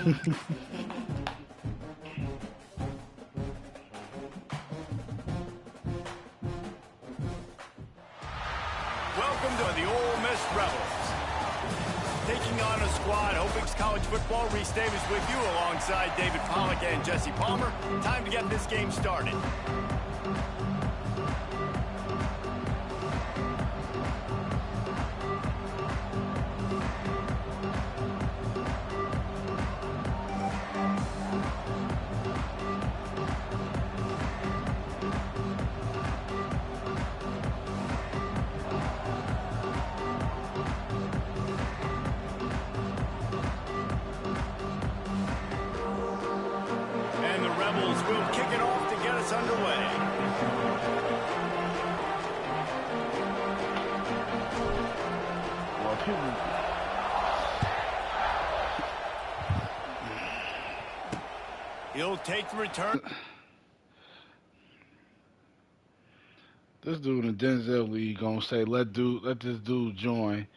Welcome to the Ole Miss Rebels. Taking on a squad, Hopix College Football. Reese Davis with you alongside David Pollack and Jesse Palmer. Time to get this game started. Will kick it off to get us underway. He'll take the return. This dude in Denzel League gonna say, let this dude join.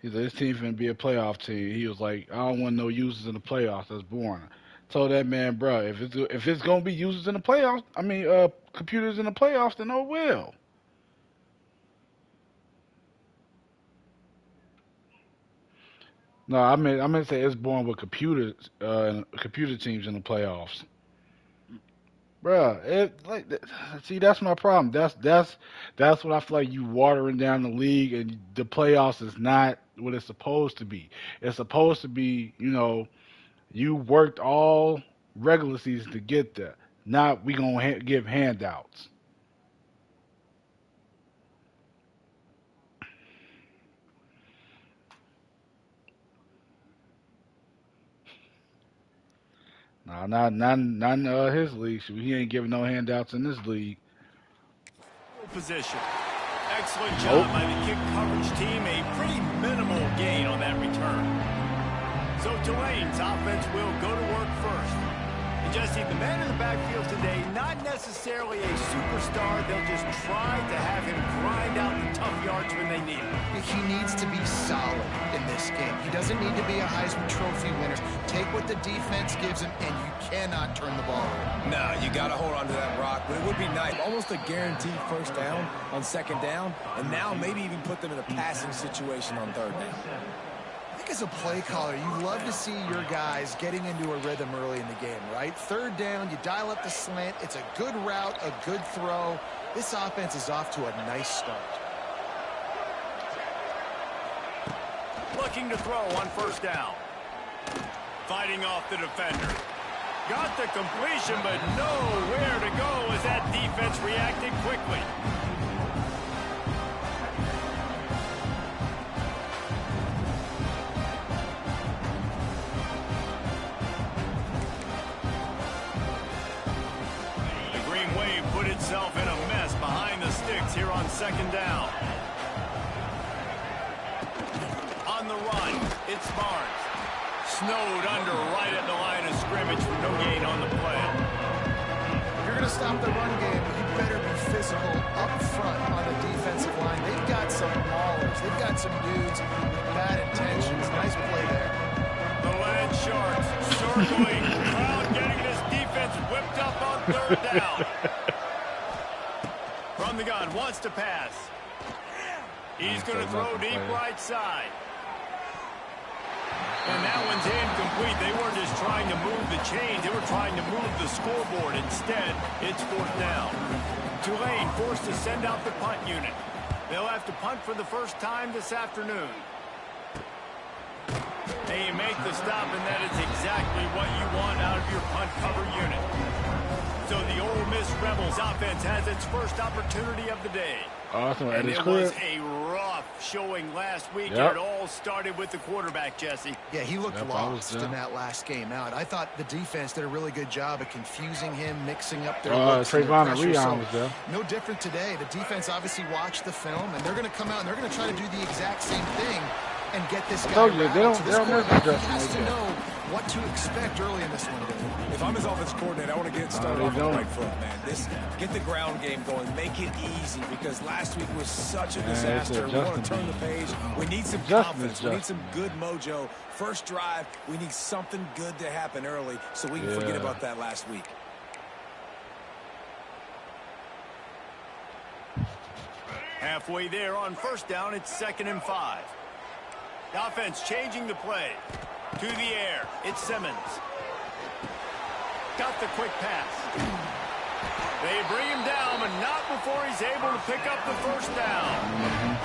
He said, this team finna be a playoff team. He was like, I don't want no users in the playoffs. That's boring. Told that man, bro, if it's gonna be users in the playoffs, computers in the playoffs, then oh well. No, I meant to say it's boring with computer teams in the playoffs. Bruh, see, that's my problem. That's what I feel like you watering down the league, and the playoffs is not what it's supposed to be. It's supposed to be, you worked all regular season to get there. Not we gonna give handouts. No, not in his league. He ain't giving no handouts in this league. Position. Excellent job by the kick coverage team. A pretty minimal gain on that return. So Tulane's offense will go to work first. And Jesse, the man in the backfield today, not necessarily a superstar. They'll just try to have him grind out the tough yards when they need him. He needs to be solid in this game. He doesn't need to be a Heisman Trophy winner. Take what the defense gives him, and you cannot turn the ball over. No, you got to hold on to that rock, but it would be nice. Almost a guaranteed first down on second down, and now maybe even put them in a passing situation on third down. I think as a play caller, you love to see your guys getting into a rhythm early in the game, right? Third down, you dial up the slant. It's a good route, a good throw. This offense is off to a nice start. Looking to throw on first down. Fighting off the defender. Got the completion, but nowhere to go as that defense reacted quickly. The Green Wave put itself in a mess behind the sticks here on second down. On the run, it's Barnes. Snowed under right at the line of scrimmage for no gain on the play. If you're going to stop the run game, you better be physical up front on the defensive line. They've got some maulers. They've got some dudes with bad intentions. Nice play there. The Land Sharks circling. Crowd getting this defense whipped up on third down. From the gun, wants to pass. He's going to throw deep right side. And that one's incomplete. They weren't just trying to move the chains. They were trying to move the scoreboard. Instead, it's fourth down. Tulane forced to send out the punt unit. They'll have to punt for the first time this afternoon. They make the stop, and that is exactly what you want out of your punt cover unit. So the Ole Miss Rebels offense has its first opportunity of the day. Awesome. And it was a rough showing last week. It all started with the quarterback, Jesse. Yeah, he looked lost in that last game out. I thought the defense did a really good job of confusing him, mixing up their looks and their pressure. So no different today. The defense obviously watched the film, and they're going to come out and they're going to try to do the exact same thing. and get this guy told you, they don't so this mess with quarterback Justin has like to that. know what to expect early in this one, Dave. If I'm his offense coordinator, I want to get started off on the right foot, man. Get the ground game going. Make it easy because last week was such a disaster. We want to turn the page. We need some confidence. We need some good mojo. First drive, we need something good to happen early so we can forget about that last week. Halfway there on first down, it's 2nd and 5. The offense changing the play. To the air, it's Simmons. Got the quick pass. They bring him down, but not before he's able to pick up the first down.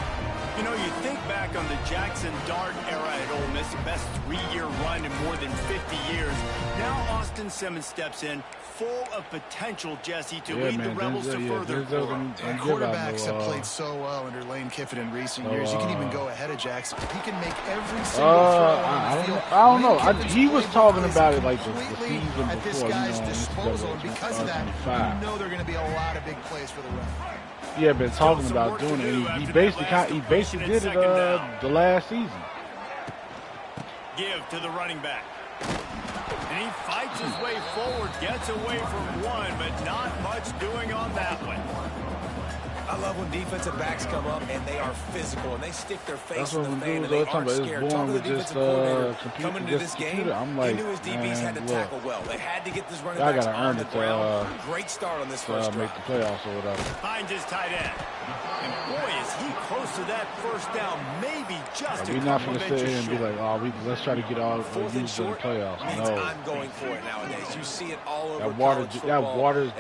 You know, you think back on the Jackson Dart era at Ole Miss, the best 3-year run in more than 50 years. Now Austin Simmons steps in, full of potential, Jesse, to lead the Rebels to further glory. Quarterbacks have played so well under Lane Kiffin in recent years. You can even go ahead of Jackson. He can make every single throw on the field. I don't know. He was talking about it like the season before. At this guy's disposal, and because of that, you know there are going to be a lot of big plays for the Rebels. Yeah, been talking about doing it. He basically did it the last season. Give to the running back. And he fights his way forward, gets away from one, but not much doing on that one. I love when defensive backs come up and they are physical and they stick their face in the fan and they That's aren't what scared. Talk to the defensive coordinator coming into this game. I'm like, he knew his DBs had to tackle well. They had to get this running I back gotta on earn the it ground. Great start on this first drive. Make the playoffs or whatever. Finds his tight end. And boy, is he close to that first down. Maybe just we're not going to sit here and be like, oh, let's try to get all the uses in the playoffs. No. I'm going for it nowadays. You see it all over that waters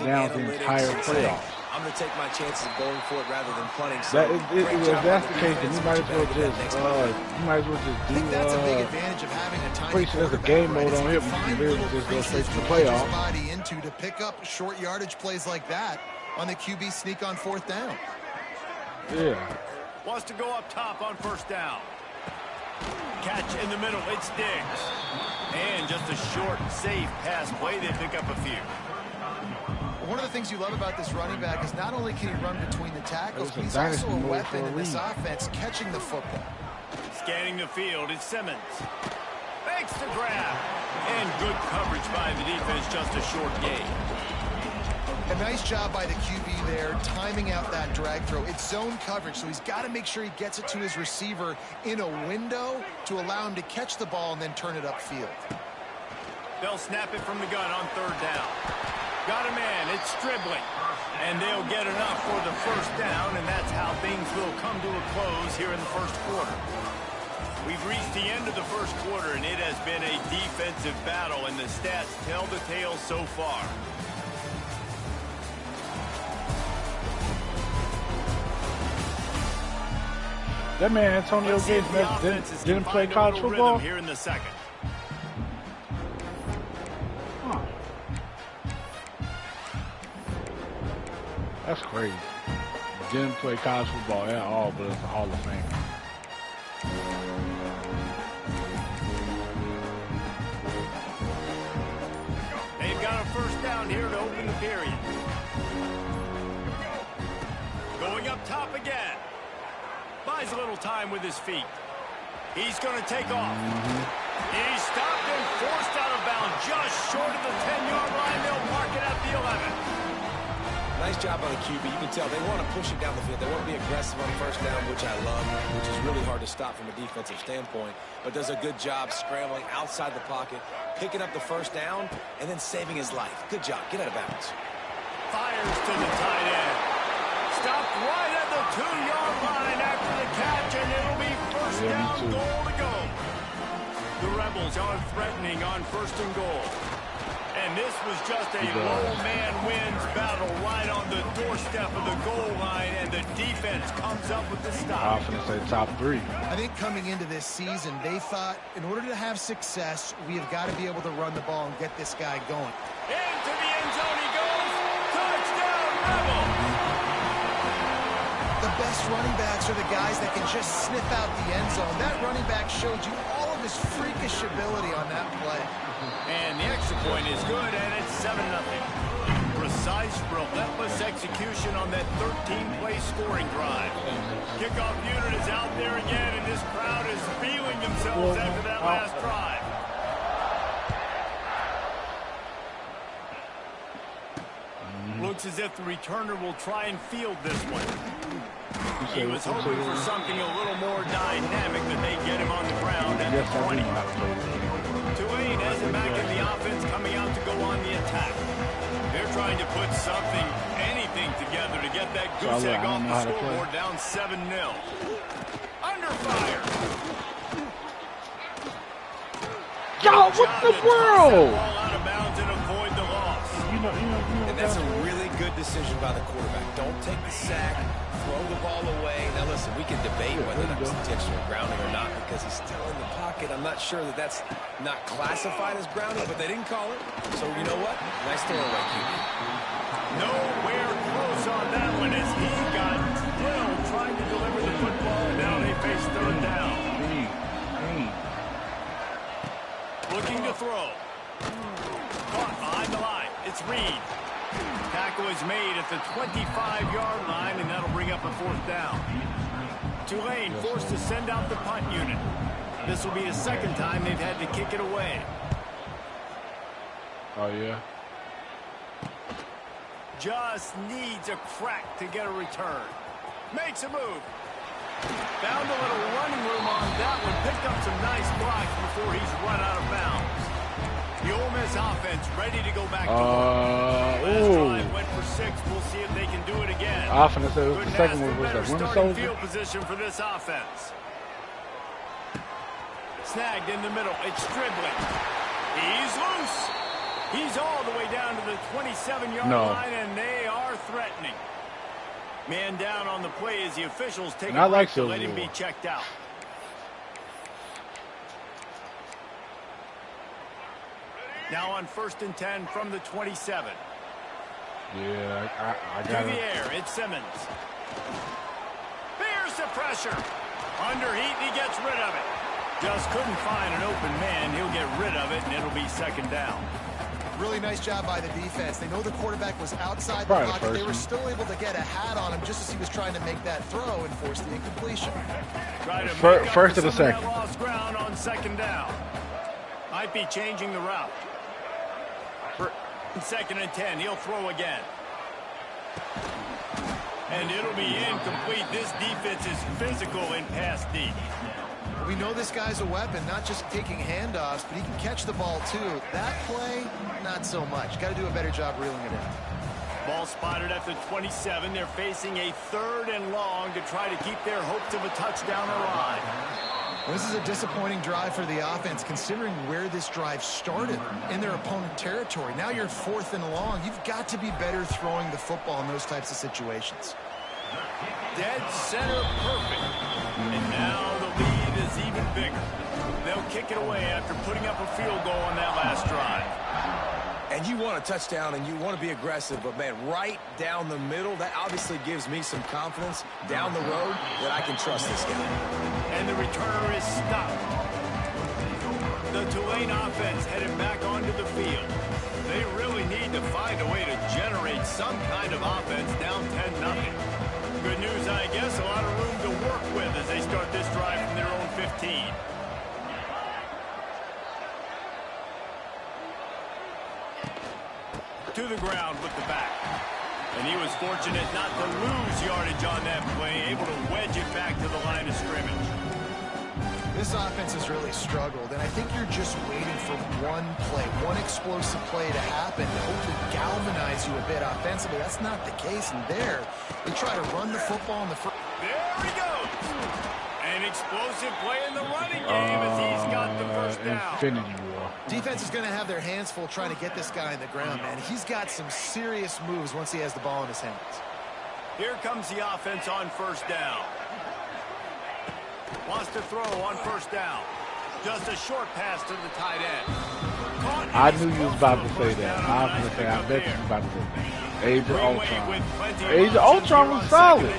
down the entire playoffs. I'm going to take my chances of going for it rather than punting. So if that's the case, then you might as well just do. I think that's a big advantage of having a tiny pretty sure there's a game mode on here. We can really just go straight to the playoffs. Body into to pick up short yardage plays like that on the QB sneak on 4th down. Yeah. Wants to go up top on first down. Catch in the middle. It's Diggs. And just a short, safe pass play. They pick up a few. One of the things you love about this running back is not only can he run between the tackles, but he's also a weapon in this offense, catching the football. Scanning the field, it's Simmons. Makes the grab. And good coverage by the defense, just a short gain. A nice job by the QB there, timing out that drag throw. It's zone coverage, so he's got to make sure he gets it to his receiver in a window to allow him to catch the ball and then turn it upfield. They'll snap it from the gun on 3rd down. Got a man, it's Stribling. And they'll get enough for the first down, and that's how things will come to a close here in the first quarter. We've reached the end of the first quarter, and it has been a defensive battle, and the stats tell the tale so far. That man Antonio Gates didn't play college football here in the second. Huh. That's crazy. Didn't play college football at all, but it's a Hall of Fame. They've got a first down here to open the period. Going up top again. Buys a little time with his feet. He's going to take off. He's stopped and forced out of bounds just short of the 10-yard line. They'll mark it at the 11. Nice job by the QB. You can tell they want to push it down the field. They want to be aggressive on first down, which I love, which is really hard to stop from a defensive standpoint. But does a good job scrambling outside the pocket, picking up the first down, and then saving his life. Good job. Get out of bounds. Fires to the tight end. Stopped right at the 2-yard line after the catch, and it'll be first down, goal to go. The Rebels are threatening on 1st and goal. And this was just a low-man wins battle right on the doorstep of the goal line, and the defense comes up with the stop. I'm going to say top 3. I think coming into this season, they thought in order to have success, we have got to be able to run the ball and get this guy going. Into the end zone he goes. Touchdown, Rebels! The best running backs are the guys that can just sniff out the end zone. That running back showed you all of his freakish ability on that play. And the extra point is good, and it's 7-0. Precise, relentless execution on that 13-play scoring drive. Kickoff unit is out there again, and this crowd themselves after that last drive. Looks as if the returner will try and field this one. He was hoping for something a little more dynamic that they get him on the ground at the 20. Tulane has him back in the offense, coming out to go on the attack. They're trying to put something, anything together to get that goose egg off the scoreboard, down 7-0. Under fire. Yo, what the world? Ball out of bounds and avoid the loss. And that's a really good decision by the quarterback. Don't take the sack, throw the ball away. Now listen, we can debate whether that was intentional grounding or not because he's still in the pocket. I'm not sure that that's not classified as grounding, but they didn't call it. So you know what? Nice throwaway, QB. Nowhere close on that one as he got drilled trying to deliver the football. Now they face third down. Looking to throw. Caught behind the line. It's Reed. Tackle is made at the 25-yard line, and that'll bring up a fourth down. Tulane forced to send out the punt unit. This will be the second time they've had to kick it away. Oh, yeah. Just needs a crack to get a return. Makes a move. Found a little running room on that one. Picked up some nice blocks before he's run out of bounds. The Ole Miss offense ready to go back to work. Last drive went for 6. We'll see if they can do it again. Offense, the second one was better starting field position for this offense. Snagged in the middle. It's Stribley. He's loose. He's all the way down to the 27-yard line, and they are threatening. Man down on the play as the officials take a break to let him be checked out. Now on 1st and 10 from the 27. Yeah, I got it. To the air, it's Simmons. Bears the pressure. Under heat, he gets rid of it. Just couldn't find an open man. He'll get rid of it, and it'll be second down. Really nice job by the defense. They know the quarterback was outside the pocket. They were still able to get a hat on him just as he was trying to make that throw and force the incompletion. First to the second. Lost ground on second down. Might be changing the route. 2nd and 10. He'll throw again. And it'll be incomplete. This defense is physical in pass deep. We know this guy's a weapon, not just taking handoffs, but he can catch the ball too. That play, not so much. Got to do a better job reeling it in. Ball spotted at the 27. They're facing a 3rd and long to try to keep their hopes of a touchdown alive. Well, this is a disappointing drive for the offense, considering where this drive started in their opponent territory. Now you're 4th and long. You've got to be better throwing the football in those types of situations. Dead center perfect. And now the lead is even bigger. They'll kick it away after putting up a field goal on that last drive. And you want a touchdown and you want to be aggressive, but man, right down the middle, that obviously gives me some confidence down the road that I can trust this guy. And the returner is stopped. The Tulane offense headed back onto the field. They really need to find a way to generate some kind of offense down 10-0. Good news, I guess, a lot of room to work with as they start this drive from their own 15. To the ground with the back. And he was fortunate not to lose yardage on that play, able to wedge it back to the line of scrimmage. This offense has really struggled, and I think you're just waiting for one play, one explosive play to happen to hopefully galvanize you a bit offensively. That's not the case, and there, they try to run the football in the first. There he goes. An explosive play in the running game as he's got the first down. Infinity War. Defense is going to have their hands full trying to get this guy in the ground, man. He's got some serious moves once he has the ball in his hands. Here comes the offense on first down. Wants to throw on first down. Just a short pass to the tight end. I knew you was about to say that. I was going to say, I bet you was about to say that. Age of Ultron. Age of Ultron was solid.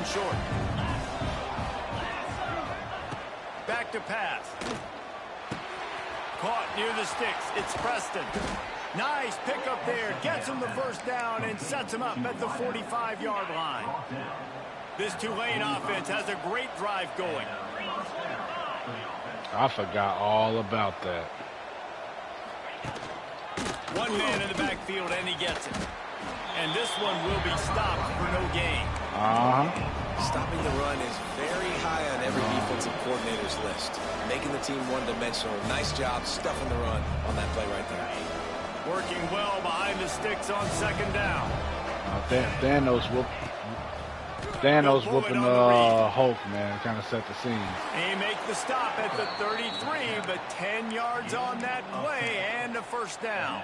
Back to pass. Caught near the sticks. It's Preston. Nice pickup there. Gets him the first down and sets him up at the 45-yard line. This Tulane offense has a great drive going. I forgot all about that. One man in the backfield, and he gets it. And this one will be stopped for no gain. Stopping the run is very high on every defensive coordinator's list. Making the team one-dimensional. Nice job stuffing the run on that play right there. Working well behind the sticks on second down. Thanos whooping Hulk, man. Kind of set the scene. He makes the stop at the 33, but 10 yards on that play and a first down.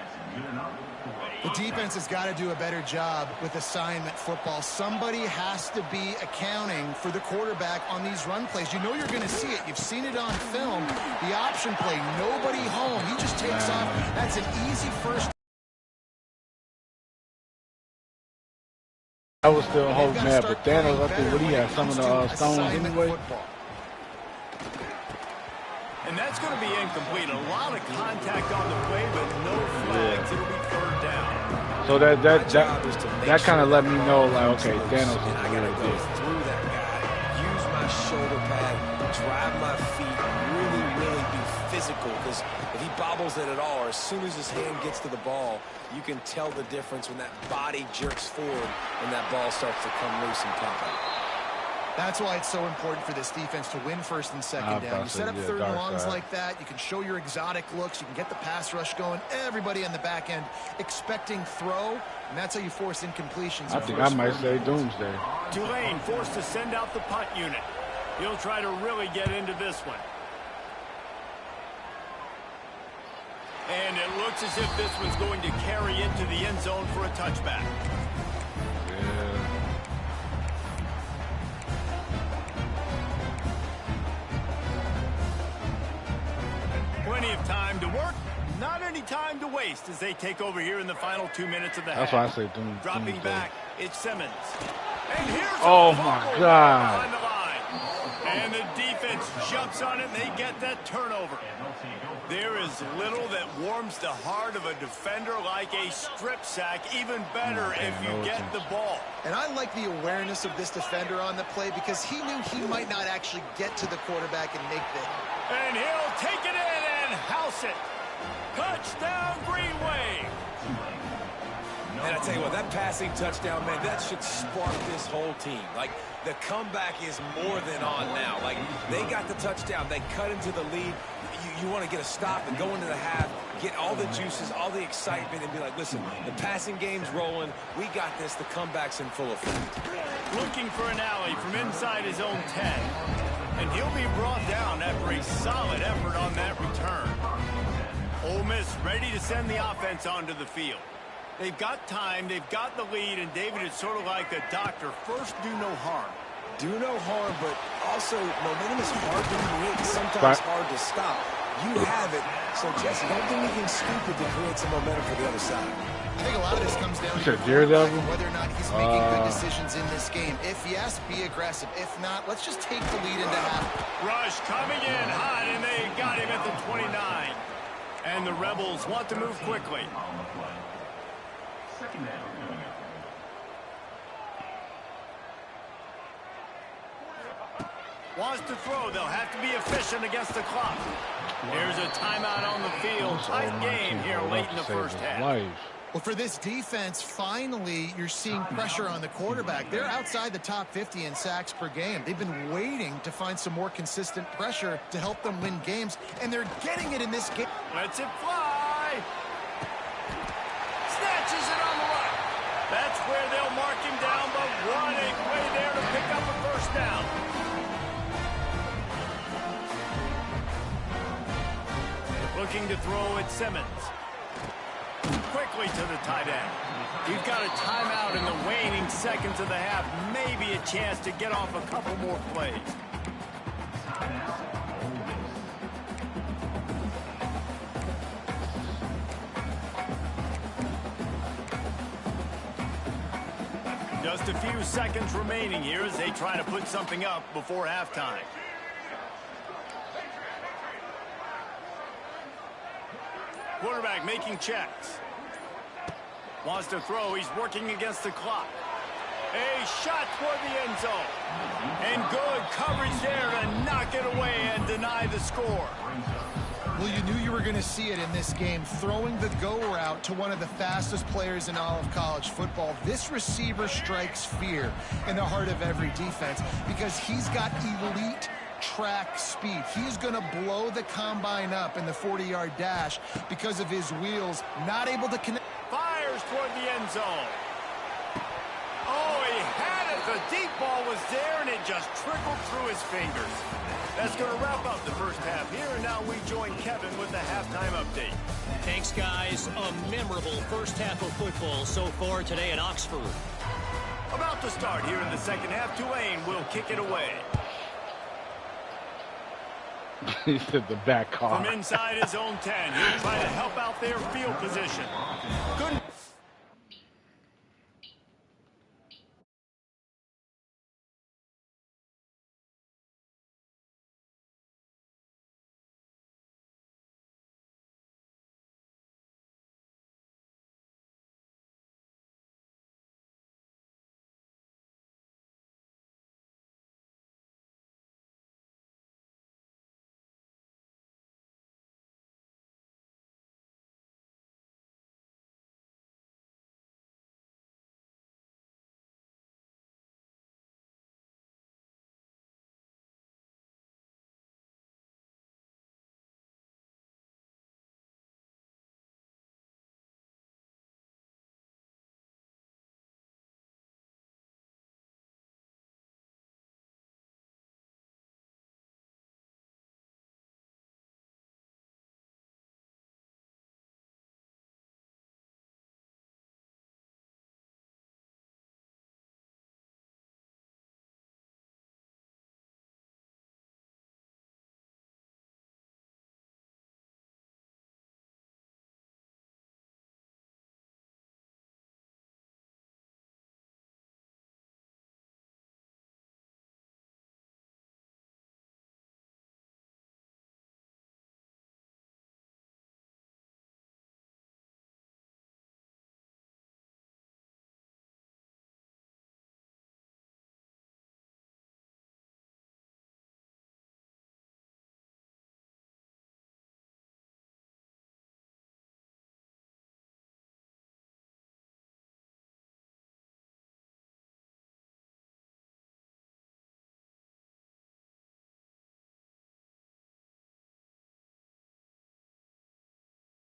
The defense has got to do a better job with assignment football. Somebody has to be accounting for the quarterback on these run plays. You know you're going to see it. You've seen it on film. The option play, nobody home. He just takes off. That's an easy first. I was still Hulk mad, but Thanos, I think, what he had, some of the stones anyway. And that's going to be incomplete. A lot of contact on the play, but no flags. It'll be third down. So that kind of let me know, like, okay, Thanos is I got to go through that guy, use my shoulder pad, drive my feet, really be physical. Because if he bobbles it at all, or as soon as his hand gets to the ball, you can tell the difference when that body jerks forward and that ball starts to come loose and pop out. That's why it's so important for this defense to win first and second down. You set up third and longs like that. You can show your exotic looks. You can get the pass rush going. Everybody in the back end expecting throw, and that's how you force incompletions. I think I might say doomsday. Tulane forced to send out the punt unit. He'll try to really get into this one. And it looks as if this one's going to carry into the end zone for a touchback. Plenty of time to work, not any time to waste as they take over here in the final 2 minutes of the half. That's why I say doomsday. Dropping back, it's Simmons. And here's oh my God. behind the line. And the defense jumps on it and they get that turnover. There is little that warms the heart of a defender like a strip sack, even better if you get the ball. And I like the awareness of this defender on the play because he knew he might not actually get to the quarterback and make the... And he'll take it in and house it. Touchdown, Green Wave. And I tell you what, that passing touchdown, man, that should spark this whole team. Like, the comeback is more than on now. Like, they got the touchdown. They cut into the lead. You want to get a stop and go into the half, get all the juices, all the excitement, and be like, listen, the passing game's rolling. We got this. The comeback's in full effect. Looking for an alley from inside his own 10. And he'll be brought down after a solid effort on that return. Ole Miss ready to send the offense onto the field. They've got time, they've got the lead, and David, it's sort of like a doctor. First, do no harm. Do no harm, but also momentum is hard to create, sometimes hard to stop. You have it, so Jesse, don't do anything stupid to create some momentum for the other side. I think a lot of this comes down to whether or not he's making good decisions in this game. If yes, be aggressive. If not, let's just take the lead into half. Rush coming in hot, and they got him at the 29. And the Rebels want to move quickly. Wants to throw. They'll have to be efficient against the clock. Here's a timeout on the field. Tight game here late in the first half. Well, for this defense, finally, you're seeing pressure on the quarterback. They're outside the top 50 in sacks per game. They've been waiting to find some more consistent pressure to help them win games, and they're getting it in this game. Lets it fly. Snatches it on the right. That's where they'll mark him down, but running way there to pick up a first down. Looking to throw at Simmons. Quickly to the tight end. He's got a timeout in the waning seconds of the half. Maybe a chance to get off a couple more plays. Just a few seconds remaining here as they try to put something up before halftime. Quarterback making checks. Wants to throw. He's working against the clock. A shot toward the end zone. And good coverage there to knock it away and deny the score. Well, you knew you were going to see it in this game, throwing the go route to one of the fastest players in all of college football. This receiver strikes fear in the heart of every defense because he's got elite track speed. He's going to blow the combine up in the 40-yard dash because of his wheels, not able to connect. Fires toward the end zone. Oh, he had it. The deep ball was there, and it just trickled through his fingers. That's going to wrap up the first half here, and now we join Kevin with the halftime update. Thanks, guys. A memorable first half of football so far today in Oxford. About to start here in the second half, Tulane will kick it away. He said the back car. From inside his own 10, he'll try to help out their field position. Good.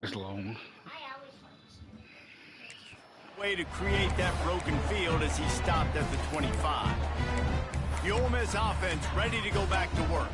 It's long. Way to create that broken field as he stopped at the 25. The Ole Miss offense ready to go back to work.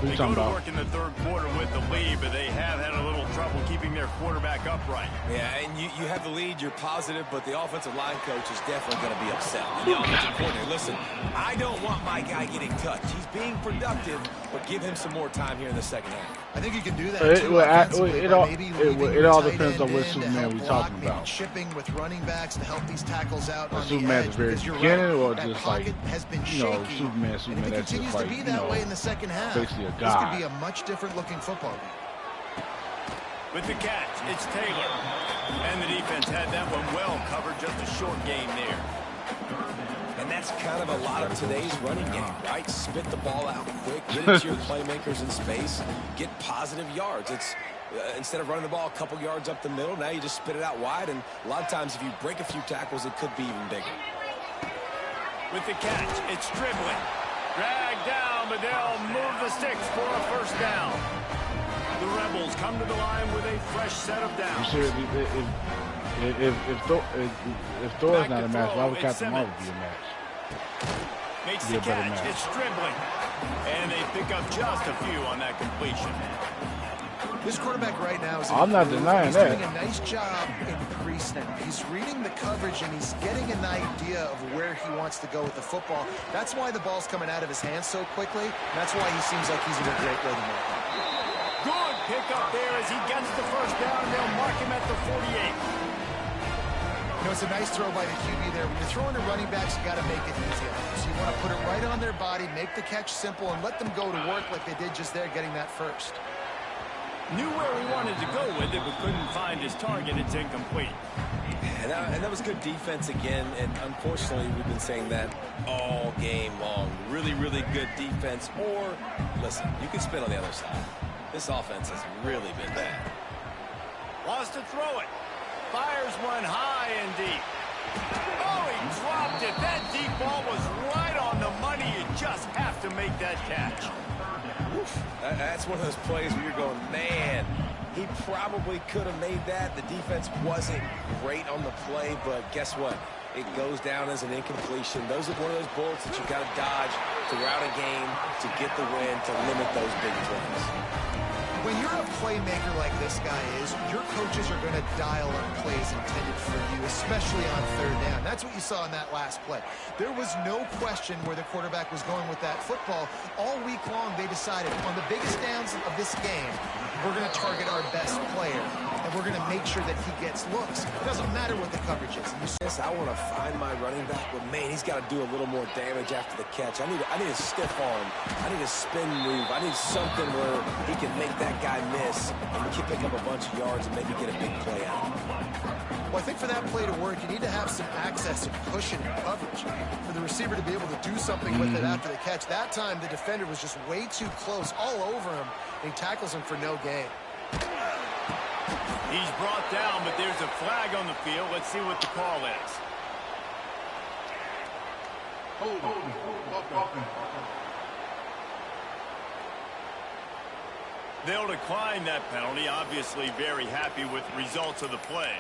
They go to work in the third quarter with the lead, but they have had a little trouble keeping their quarterback upright. Yeah, and you have the lead, you're positive, but the offensive line coach is definitely going to be upset. And the offensive coordinator, listen, I don't want my guy getting touched. He's being productive, but give him some more time here in the second half. I think you can do that too. It all depends on what Superman we're talking about. Shipping with running backs to help these tackles out on Superman the at the very beginning, or just like, Superman that's just like, in the second half, basically a this guy. could be a much different looking football game. With the catch, it's Taylor. And the defense had that one well covered, just a short gain there. And that's kind of a lot of today's running game, right? Spit the ball out quick, get it to your playmakers in space, get positive yards. It's instead of running the ball a couple yards up the middle, now you just spit it out wide, and a lot of times if you break a few tackles, it could be even bigger. With the catch, it's dribbling. Dragged down, but they'll move the sticks for a first down. The Rebels come to the line with a fresh set of downs. If Thor's not a match, why would Captain Marvel be a match? Makes the catch, it's dribbling. And they pick up just a few on that completion. This quarterback right now is I'm not denying that. He's doing a nice job in pre-snap. He's reading the coverage and he's getting an idea of where he wants to go with the football. That's why the ball's coming out of his hands so quickly. That's why he seems like he's in a great rhythm right now. Good pick up there as he gets the first down. They'll mark him at the 48. You know, it's a nice throw by the QB there. When you're throwing to running backs, you got to make it easy. So you want to put it right on their body, make the catch simple, and let them go to work like they did just there, getting that first. Knew where he wanted to go with it, but couldn't find his target. It's incomplete. And that was good defense again, and unfortunately, we've been saying that all game long. Really, really good defense, or, listen, you can spin on the other side. This offense has really been bad. Wants to throw it. Fires one high and deep. Oh, he dropped it. That deep ball was right on the money. You just have to make that catch. That's one of those plays where you're going, man, he probably could have made that. The defense wasn't great on the play, but guess what? It goes down as an incompletion. Those are one of those bullets that you got to dodge throughout a game to get the win, to limit those big plays. When you're a playmaker like this guy is, your coaches are going to dial up plays intended for you, especially on third down. That's what you saw in that last play. There was no question where the quarterback was going with that football. All week long, they decided on the biggest downs of this game, we're going to target our best player, and we're going to make sure that he gets looks. It doesn't matter what the coverage is. Yes, I want to find my running back, but man, he's got to do a little more damage after the catch. I need a stiff arm. I need a spin move. I need something where he can make that guy miss and pick up a bunch of yards and maybe get a big play out. Well, I think for that play to work, you need to have some access and cushion and coverage for the receiver to be able to do something with it after the catch. That time, the defender was just way too close, all over him, and he tackles him for no gain. He's brought down, but there's a flag on the field. Let's see what the call is. They'll decline that penalty. Obviously very happy with the results of the play.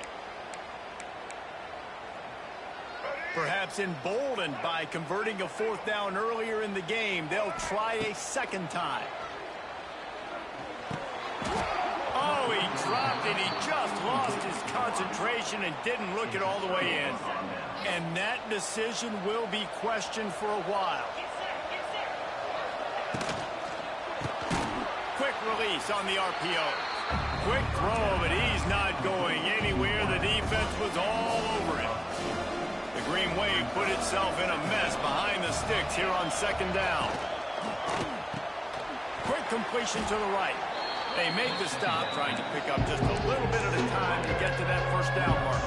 Perhaps emboldened by converting a fourth down earlier in the game, they'll try a second time. Oh, he dropped it. He just lost his concentration and didn't look it all the way in. And that decision will be questioned for a while. Quick release on the RPO. Quick throw, but he's not going anywhere. The defense was all over it. The Green Wave put itself in a mess behind the sticks here on second down. Quick completion to the right. They make the stop, trying to pick up just a little bit at a time to get to that first down mark.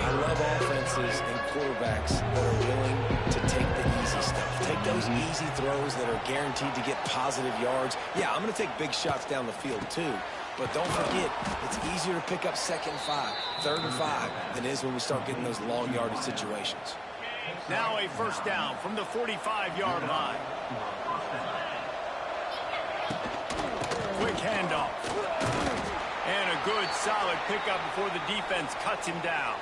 I love offenses and quarterbacks that are willing to take the easy stuff. Take those easy throws that are guaranteed to get positive yards. Yeah, I'm going to take big shots down the field too. But don't forget, it's easier to pick up second and 5, third and 5 than it is when we start getting those long yardage situations. Now a first down from the 45-yard line. Quick handoff. And a good, solid pickup before the defense cuts him down.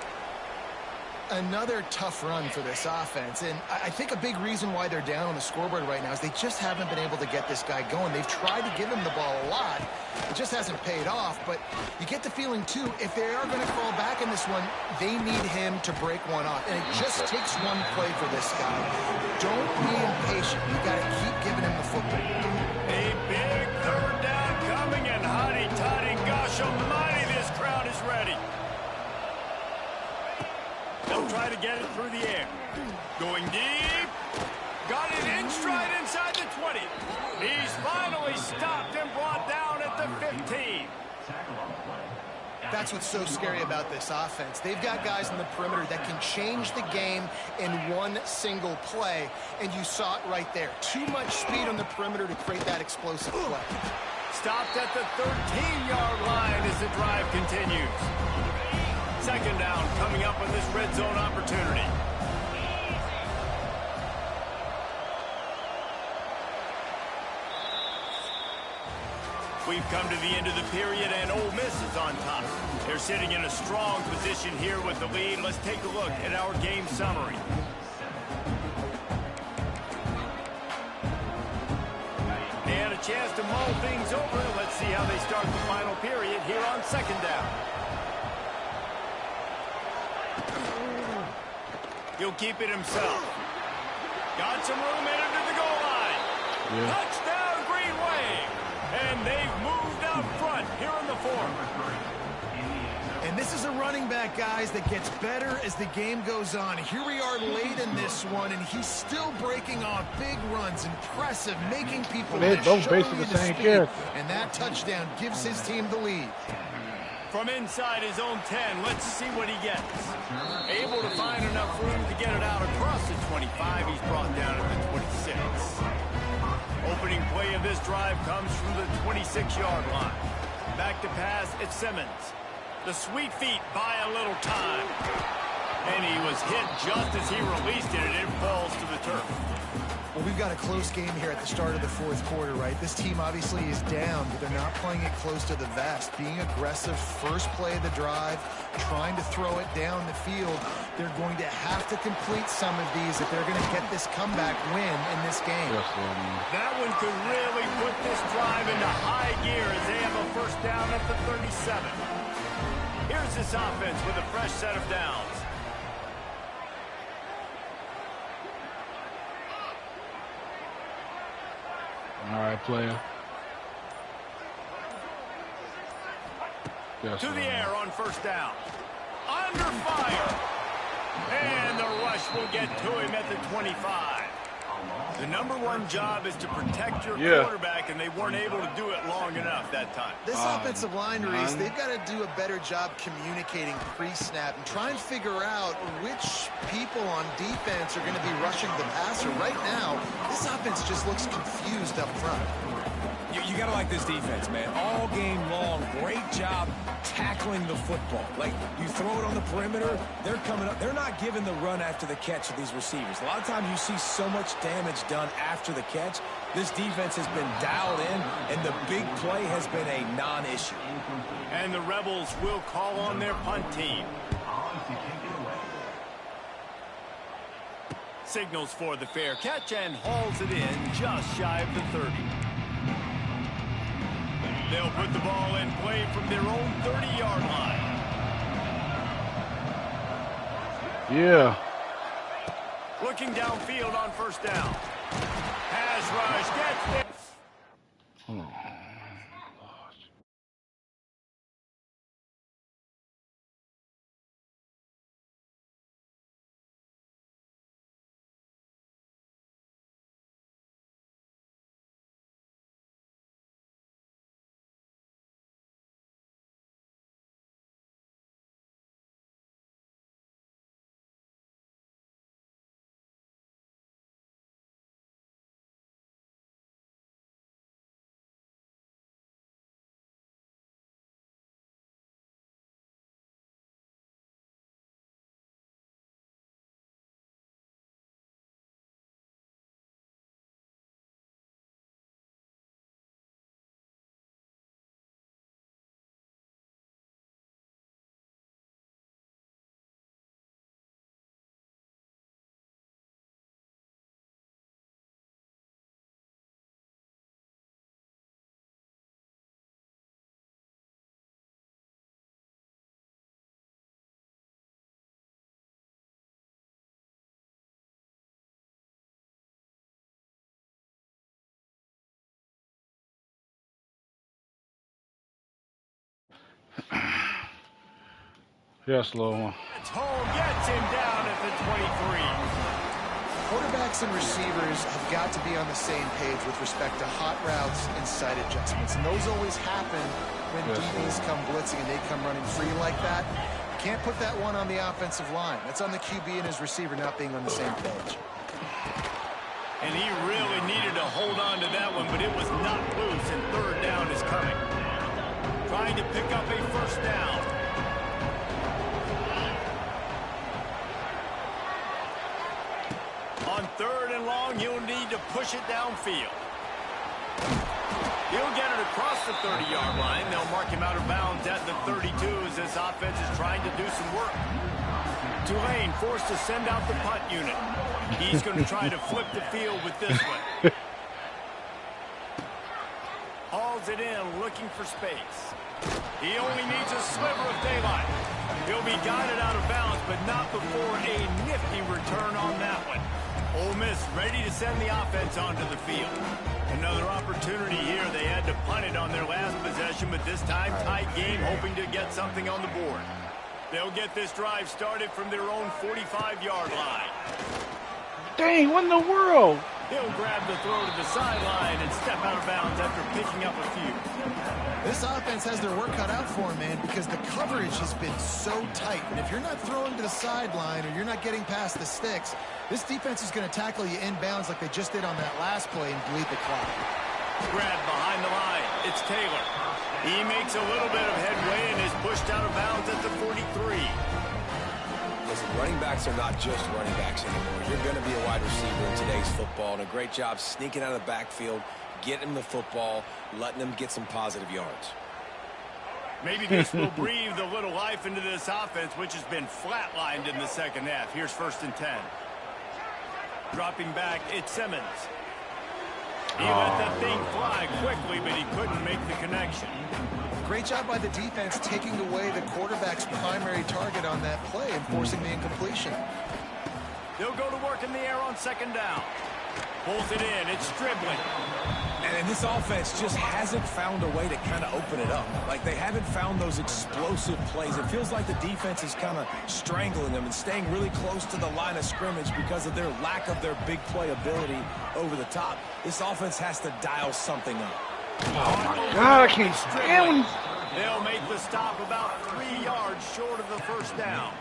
Another tough run for this offense, and I think a big reason why they're down on the scoreboard right now is they just haven't been able to get this guy going. They've tried to give him the ball a lot. It just hasn't paid off, but you get the feeling, too, if they are going to crawl back in this one, they need him to break one off, and it just takes one play for this guy. Don't be impatient. You got to keep giving him the football. A big third down coming, and hotty-toddy, gosh almighty, this crowd is ready. They'll try to get it through the air. Going deep. Got it in stride inside the 20. He's finally stopped and brought down at the 15. That's what's so scary about this offense. They've got guys in the perimeter that can change the game in one single play, and you saw it right there. Too much speed on the perimeter to create that explosive play. Stopped at the 13-yard line as the drive continues. Second down coming up on this red zone opportunity. We've come to the end of the period, and Ole Miss is on top. They're sitting in a strong position here with the lead. Let's take a look at our game summary. And a chance to mull things over. Let's see how they start the final period here on second down. He'll keep it himself. Got some room in into the goal line. Yeah. Touchdown, Green Wave. And they've moved out front here in the fourth. And this is a running back, guys, that gets better as the game goes on. Here we are late in this one, and he's still breaking off big runs. Impressive, making people they're both basically the same character. And that touchdown gives his team the lead. From inside his own 10, let's see what he gets. Able to find enough room to get it out across the 25. He's brought down at the 26. opening play of this drive comes from the 26-yard line. Back to pass, it's Simmons. The sweet feet buy a little time. And he was hit just as he released it, and it falls to the turf. Well, we've got a close game here at the start of the fourth quarter, right? This team obviously is down, but they're not playing it close to the vest. Being aggressive, first play of the drive, trying to throw it down the field. They're going to have to complete some of these if they're going to get this comeback win in this game. That one could really put this drive into high gear as they have a first down at the 37. Here's this offense with a fresh set of downs. All right, player. Yes, to the air on first down. Under fire. And the rush will get to him at the 25. The #1 job is to protect your quarterback, and they weren't able to do it long enough that time. This offensive line, Reese, they've got to do a better job communicating pre-snap and try and figure out which people on defense are going to be rushing the passer. Right now, this offense just looks confused up front. You got to like this defense, man. All game long, great job tackling the football. Like, you throw it on the perimeter, they're coming up. They're not giving the run after the catch to these receivers. A lot of times you see so much damage done after the catch. This defense has been dialed in, and the big play has been a non-issue. And the Rebels will call on their punt team. Signals for the fair catch and hauls it in just shy of the 30. They'll put the ball in play from their own 30-yard line. Yeah. Looking downfield on first down. Pass rush gets there. Oh. Yes, Lord. It's home, gets him down at the 23. Quarterbacks and receivers have got to be on the same page with respect to hot routes and side adjustments. And those always happen when DBs come blitzing and they come running free like that. You can't put that one on the offensive line. That's on the QB and his receiver not being on the same page. And he really needed to hold on to that one, but it was not loose, and third down is coming. Trying to pick up a first down. On third and long, he'll need to push it downfield. He'll get it across the 30-yard line. They'll mark him out of bounds at the 32 as this offense is trying to do some work. Tulane forced to send out the punt unit. He's going to try to flip the field with this one. Hauls it in, looking for space. He only needs a sliver of daylight. He'll be guided out of bounds, but not before a nifty return on that one. Ole Miss ready to send the offense onto the field. Another opportunity here. They had to punt it on their last possession, but this time tight game, hoping to get something on the board. They'll get this drive started from their own 45-yard line. Dang, what in the world? He'll grab the throw to the sideline and step out of bounds after picking up a few. This offense has their work cut out for them, man, because the coverage has been so tight. And if you're not throwing to the sideline or you're not getting past the sticks, this defense is going to tackle you inbounds like they just did on that last play and bleed the clock. Grab behind the line. It's Taylor. He makes a little bit of headway and is pushed out of bounds at the 43. Listen, running backs are not just running backs anymore. You're going to be a wide receiver in today's football, and a great job sneaking out of the backfield, getting him the football, letting him get some positive yards. Maybe this will breathe a little life into this offense, which has been flatlined in the second half. Here's 1st and 10. Dropping back, it's Simmons. He let that thing fly quickly, but he couldn't make the connection. Great job by the defense taking away the quarterback's primary target on that play and forcing the incompletion. They'll go to work in the air on 2nd down. Pulls it in. It's dribbling. And this offense just hasn't found a way to kind of open it up. Like, they haven't found those explosive plays. It feels like the defense is kind of strangling them and staying really close to the line of scrimmage because of their lack of their big play ability over the top. This offense has to dial something up. Oh, my God, I can't stand. They'll make the stop about 3 yards short of the 1st down.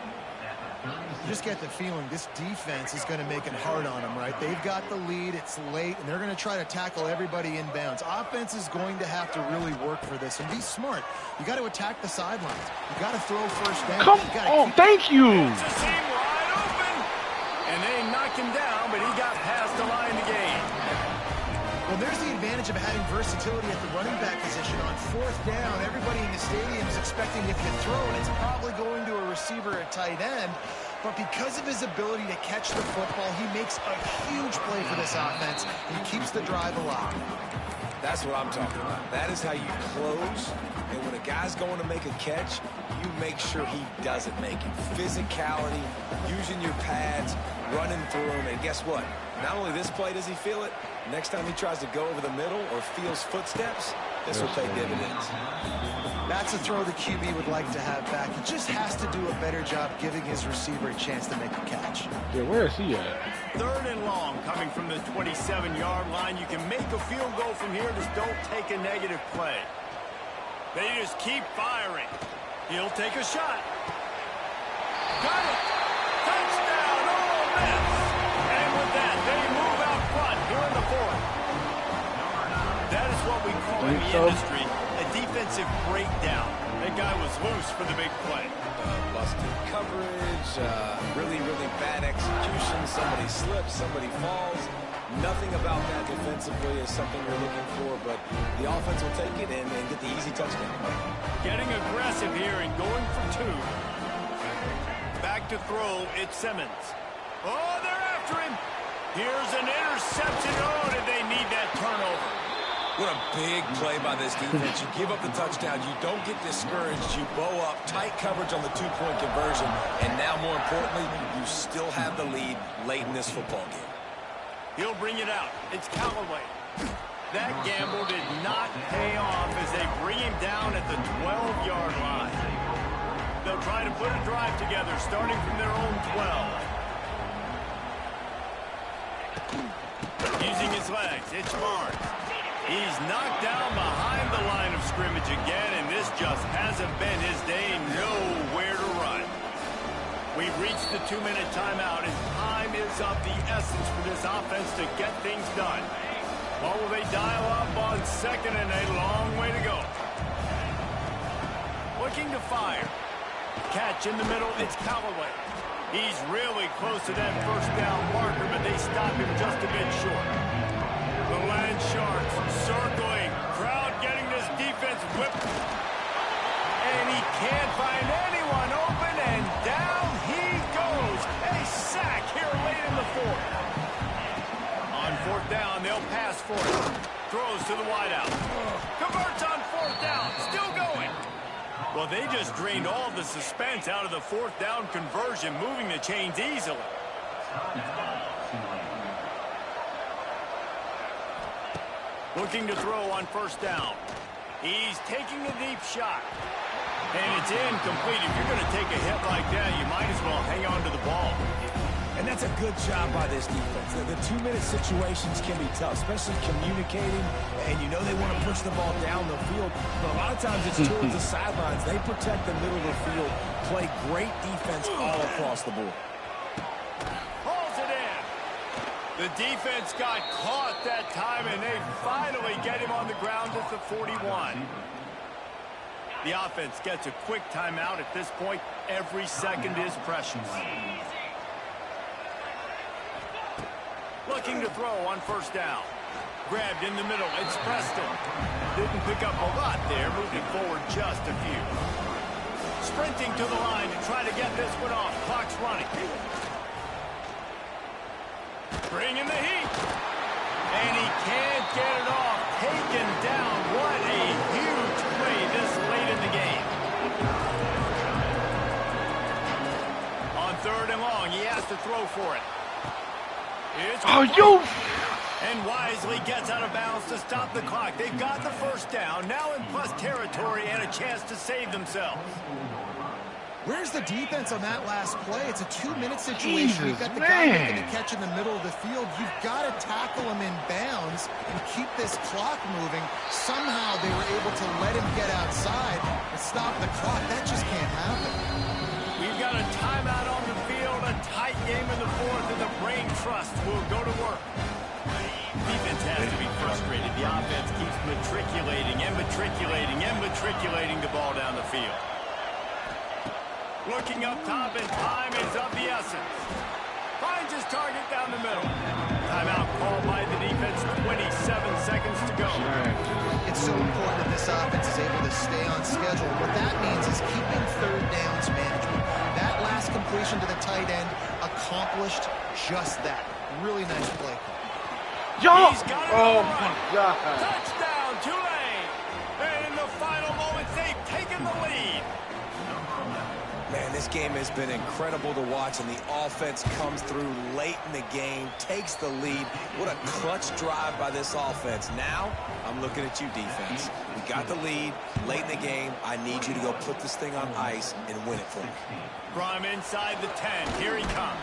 You just get the feeling this defense is going to make it hard on them, right? They've got the lead, it's late, and they're going to try to tackle everybody inbounds. Offense is going to have to really work for this and be smart. You got to attack the sidelines. You got to throw 1st down. Come on, thank you. It's a seam wide open, and they knock him down, but he got past the line to gain. Well, there's the advantage of having versatility at the running back position. On 4th down, everybody in the stadium is expecting if you throw it, it's probably going to a receiver at tight end. But because of his ability to catch the football, he makes a huge play for this offense. He keeps the drive alive. That's what I'm talking about. That is how you close. And when a guy's going to make a catch, you make sure he doesn't make it. Physicality, using your pads, running through him. And guess what? Not only this play does he feel it, next time he tries to go over the middle or feels footsteps, this will pay dividends. That's a throw the QB would like to have back. He just has to do a better job giving his receiver a chance to make a catch. Yeah, where is he at? 3rd and long coming from the 27-yard line. You can make a field goal from here. Just don't take a negative play. They just keep firing. He'll take a shot. Got it. Touchdown, Ole Miss. And with that, they move out front here in the 4th. That is what we call in the industry a defensive breakdown. That guy was loose for the big play. Busted coverage, really, really bad execution. Somebody slips, somebody falls. Nothing about that defensively is something you're looking for, but the offense will take it in and get the easy touchdown. Getting aggressive here and going for 2. Back to throw, it's Simmons. Oh, they're after him. Here's an interception. Oh, did they need that turnover? What a big play by this defense. You give up the touchdown. You don't get discouraged. You bow up, tight coverage on the 2-point conversion, and now, more importantly, you still have the lead late in this football game. He'll bring it out. It's Callaway. That gamble did not pay off as they bring him down at the 12-yard line. They'll try to put a drive together starting from their own 12. Using his legs, it's Barnes. He's knocked down behind the line of scrimmage again, and this just hasn't been his day. Nowhere to run. We've reached the 2-minute timeout, and time is of the essence for this offense to get things done. What will they dial up on 2nd and a long way to go? Looking to fire. Catch in the middle, it's Callaway. He's really close to that 1st down marker, but they stop him just a bit short. The Land Sharks circling. Crowd getting this defense whipped. And he can't find anyone open, and down he goes. A sack here late in the 4th. On 4th down, they'll pass for it. Throws to the wideout. Converts on 4th down. Still going. Well, they just drained all the suspense out of the 4th down conversion, moving the chains easily. Looking to throw on 1st down. He's taking a deep shot. And it's incomplete. If you're going to take a hit like that, you might as well hang on to the ball. And that's a good job by this defense. The 2-minute situations can be tough, especially communicating. And you know they want to push the ball down the field. But a lot of times it's towards the sidelines. They protect the middle of the field, play great defense all across the board. Hauls it in. The defense got caught that time, and they finally get him on the ground at the 41. The offense gets a quick timeout at this point. Every second is precious. Looking to throw on first down. Grabbed in the middle. It's Preston. Didn't pick up a lot there. Moving forward just a few. Sprinting to the line to try to get this one off. Clock's running. Bringing the heat. And he can't get it off. Taken down. What a huge play this late in the game. On 3rd and long, he has to throw for it. And wisely gets out of bounds to stop the clock. They've got the first down, now in plus territory and a chance to save themselves. Where's the defense on that last play? It's a 2-minute situation. You've got the guy making the catch in the middle of the field. You've got to tackle him in bounds and keep this clock moving. Somehow they were able to let him get outside and stop the clock. That just can't happen. We've got a timeout on the field, a tight game in the 4th, and the brain trust will go to work. Defense has to be frustrated. The offense keeps matriculating the ball down the field. Looking up top, and time is of the essence. Finds his target down the middle. Timeout called by the defense, 27 seconds to go. It's so important that this offense is able to stay on schedule. What that means is keeping 3rd downs management. That last completion to the tight end accomplished just that. Really nice play call. Oh my God. Touchdown, Tulane. And in the final moments, they've taken the lead. Man, this game has been incredible to watch, and the offense comes through late in the game, takes the lead. What a clutch drive by this offense. Now, I'm looking at you, defense. We got the lead late in the game. I need you to go put this thing on ice and win it for me. From inside the 10, here he comes.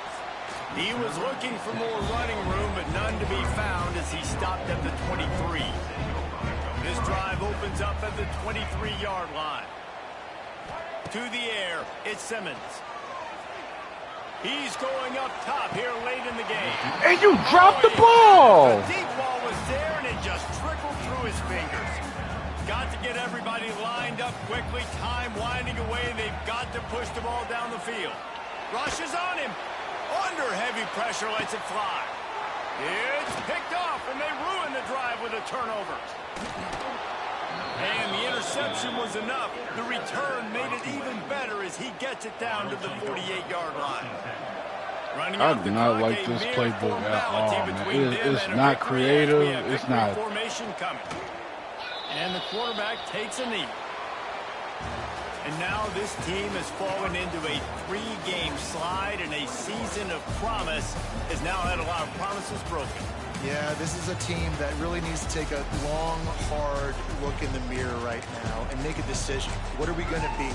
He was looking for more running room, but none to be found as he stopped at the 23. This drive opens up at the 23-yard line. To the air, it's Simmons. He's going up top here late in the game. And you dropped the ball! The deep ball was there, and it just trickled through his fingers. Got to get everybody lined up quickly. Time winding away. They've got to push the ball down the field. Rushes on him. Under heavy pressure, lets it fly. It's picked off, and they ruin the drive with a turnover. And the interception was enough. The return made it even better as he gets it down to the 48-yard line. I do not like this playbook at all, man. It's not creative. It's not. Formation coming. And the quarterback takes a knee. And now this team has fallen into a 3-game slide, and a season of promise has now had a lot of promises broken. Yeah, this is a team that really needs to take a long, hard look in the mirror right now and make a decision. What are we going to be?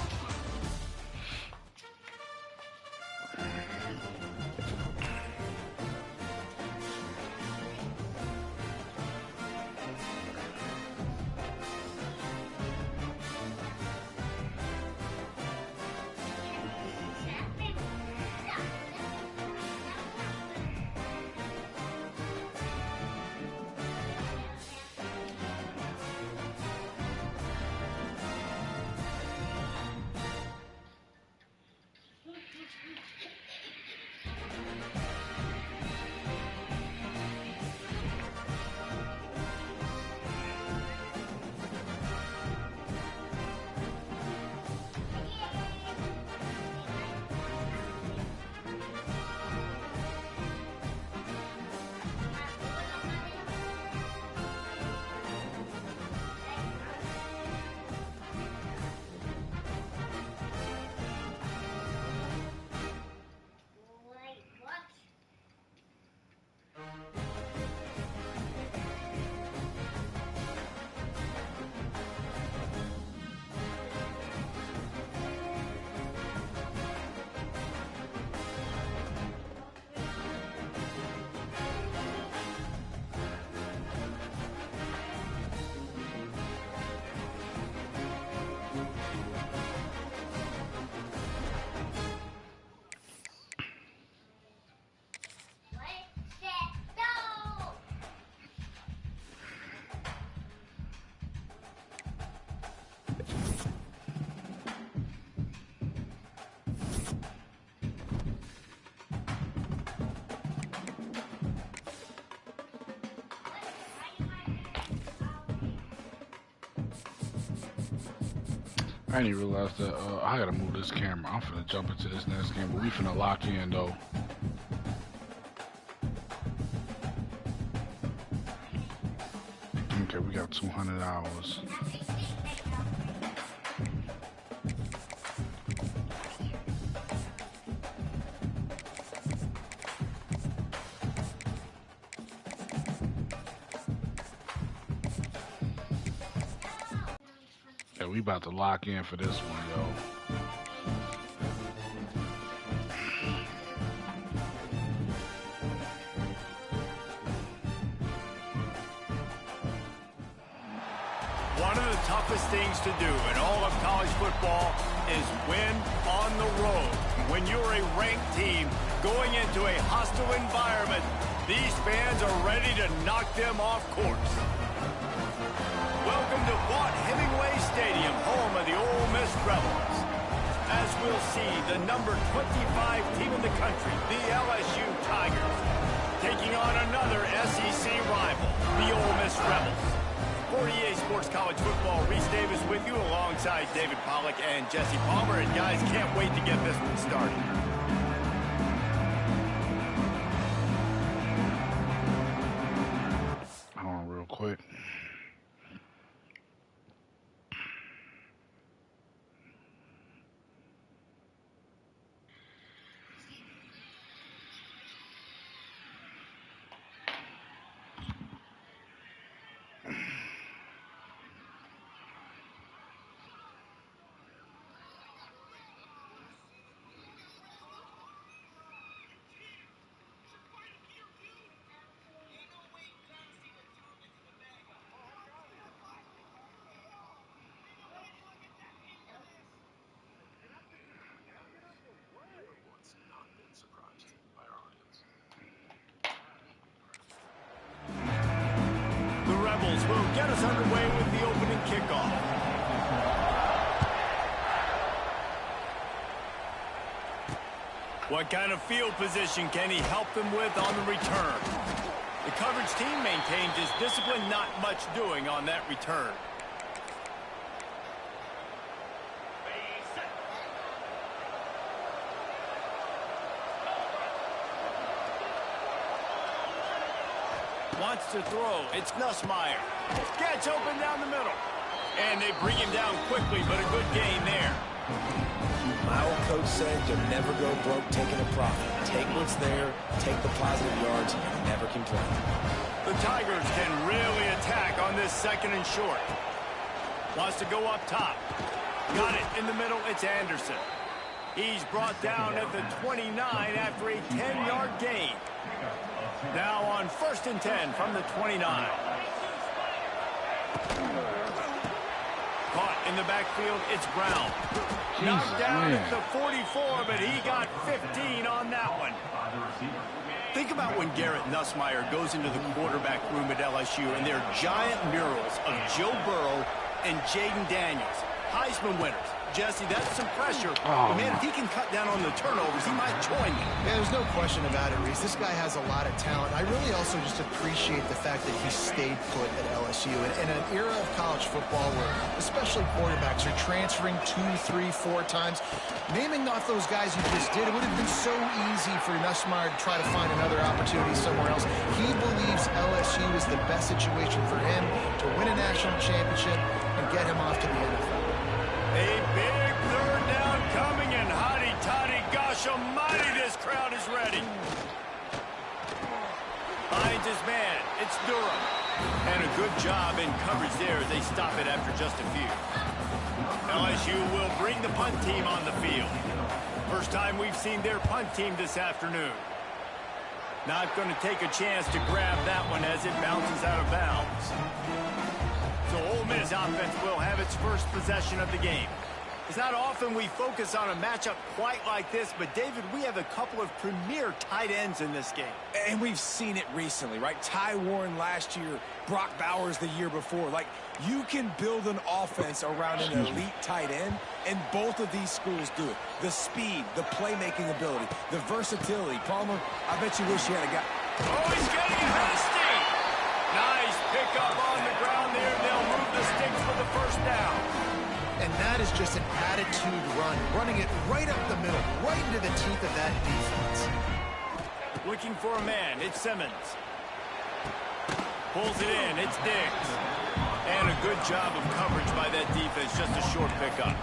I didn't realize that. I gotta move this camera. I'm finna jump into this next game, but we finna lock in though. Okay, we got 200 hours. Yeah, we about to lock in for this one, yo. One of the toughest things to do in all of college football is win on the road. When you're a ranked team going into a hostile environment, these fans are ready to knock them off course. Welcome to Vaught Hemingway Stadium, home of the Ole Miss Rebels. As we'll see, the number 25 team in the country, the LSU Tigers, taking on another SEC rival, the Ole Miss Rebels. For EA Sports College Football, Reese Davis with you alongside David Pollack and Jesse Palmer. And guys, can't wait to get this one started. Hold on real quick. The Rebels will get us underway with the opening kickoff. What kind of field position can he help them with on the return? The coverage team maintains his discipline, not much doing on that return. Wants to throw. It's Nussmeier. Gets open down the middle. And they bring him down quickly, but a good gain there. My old coach said you'll never go broke taking a profit. Take what's there, take the positive yards, and never complain. The Tigers can really attack on this second and short. Wants to go up top. Got it in the middle. It's Anderson. He's brought down at the 29 after a 10-yard gain. Now on 1st and 10 from the 29. Caught in the backfield, it's Brown. Knocked down at the 44, but he got 15 on that one. Think about when Garrett Nussmeier goes into the quarterback room at LSU and there are giant murals of Joe Burrow and Jaden Daniels, Heisman winners. Jesse, that's some pressure. But man, if he can cut down on the turnovers, he might join me. Yeah, there's no question about it, Reese. This guy has a lot of talent. I really also just appreciate the fact that he stayed put at LSU. And in an era of college football where especially quarterbacks are transferring 2, 3, 4 times, naming off those guys you just did, it would have been so easy for Nussmeier to try to find another opportunity somewhere else. He believes LSU is the best situation for him to win a national championship and get him off to the NFL. A big third down coming, and hotty-toddy, gosh almighty, this crowd is ready. Finds his man. It's Durham. And a good job in coverage there as they stop it after just a few. LSU will bring the punt team on the field. First time we've seen their punt team this afternoon. Not going to take a chance to grab that one as it bounces out of bounds. So Ole Miss offense will have its first possession of the game. It's not often we focus on a matchup quite like this, but David, we have a couple of premier tight ends in this game. And we've seen it recently, right? Ty Warren last year, Brock Bowers the year before. Like, you can build an offense around an elite tight end, and both of these schools do it. The speed, the playmaking ability, the versatility. Palmer, I bet you wish you had a guy. Oh, he's getting hasty. Nice pickup on the ground there. They'll move the sticks for the first down. And now that is just an attitude run, running it right up the middle, right into the teeth of that defense. Looking for a man, it's Simmons. Pulls it in, it's Diggs. And a good job of coverage by that defense, just a short pickup.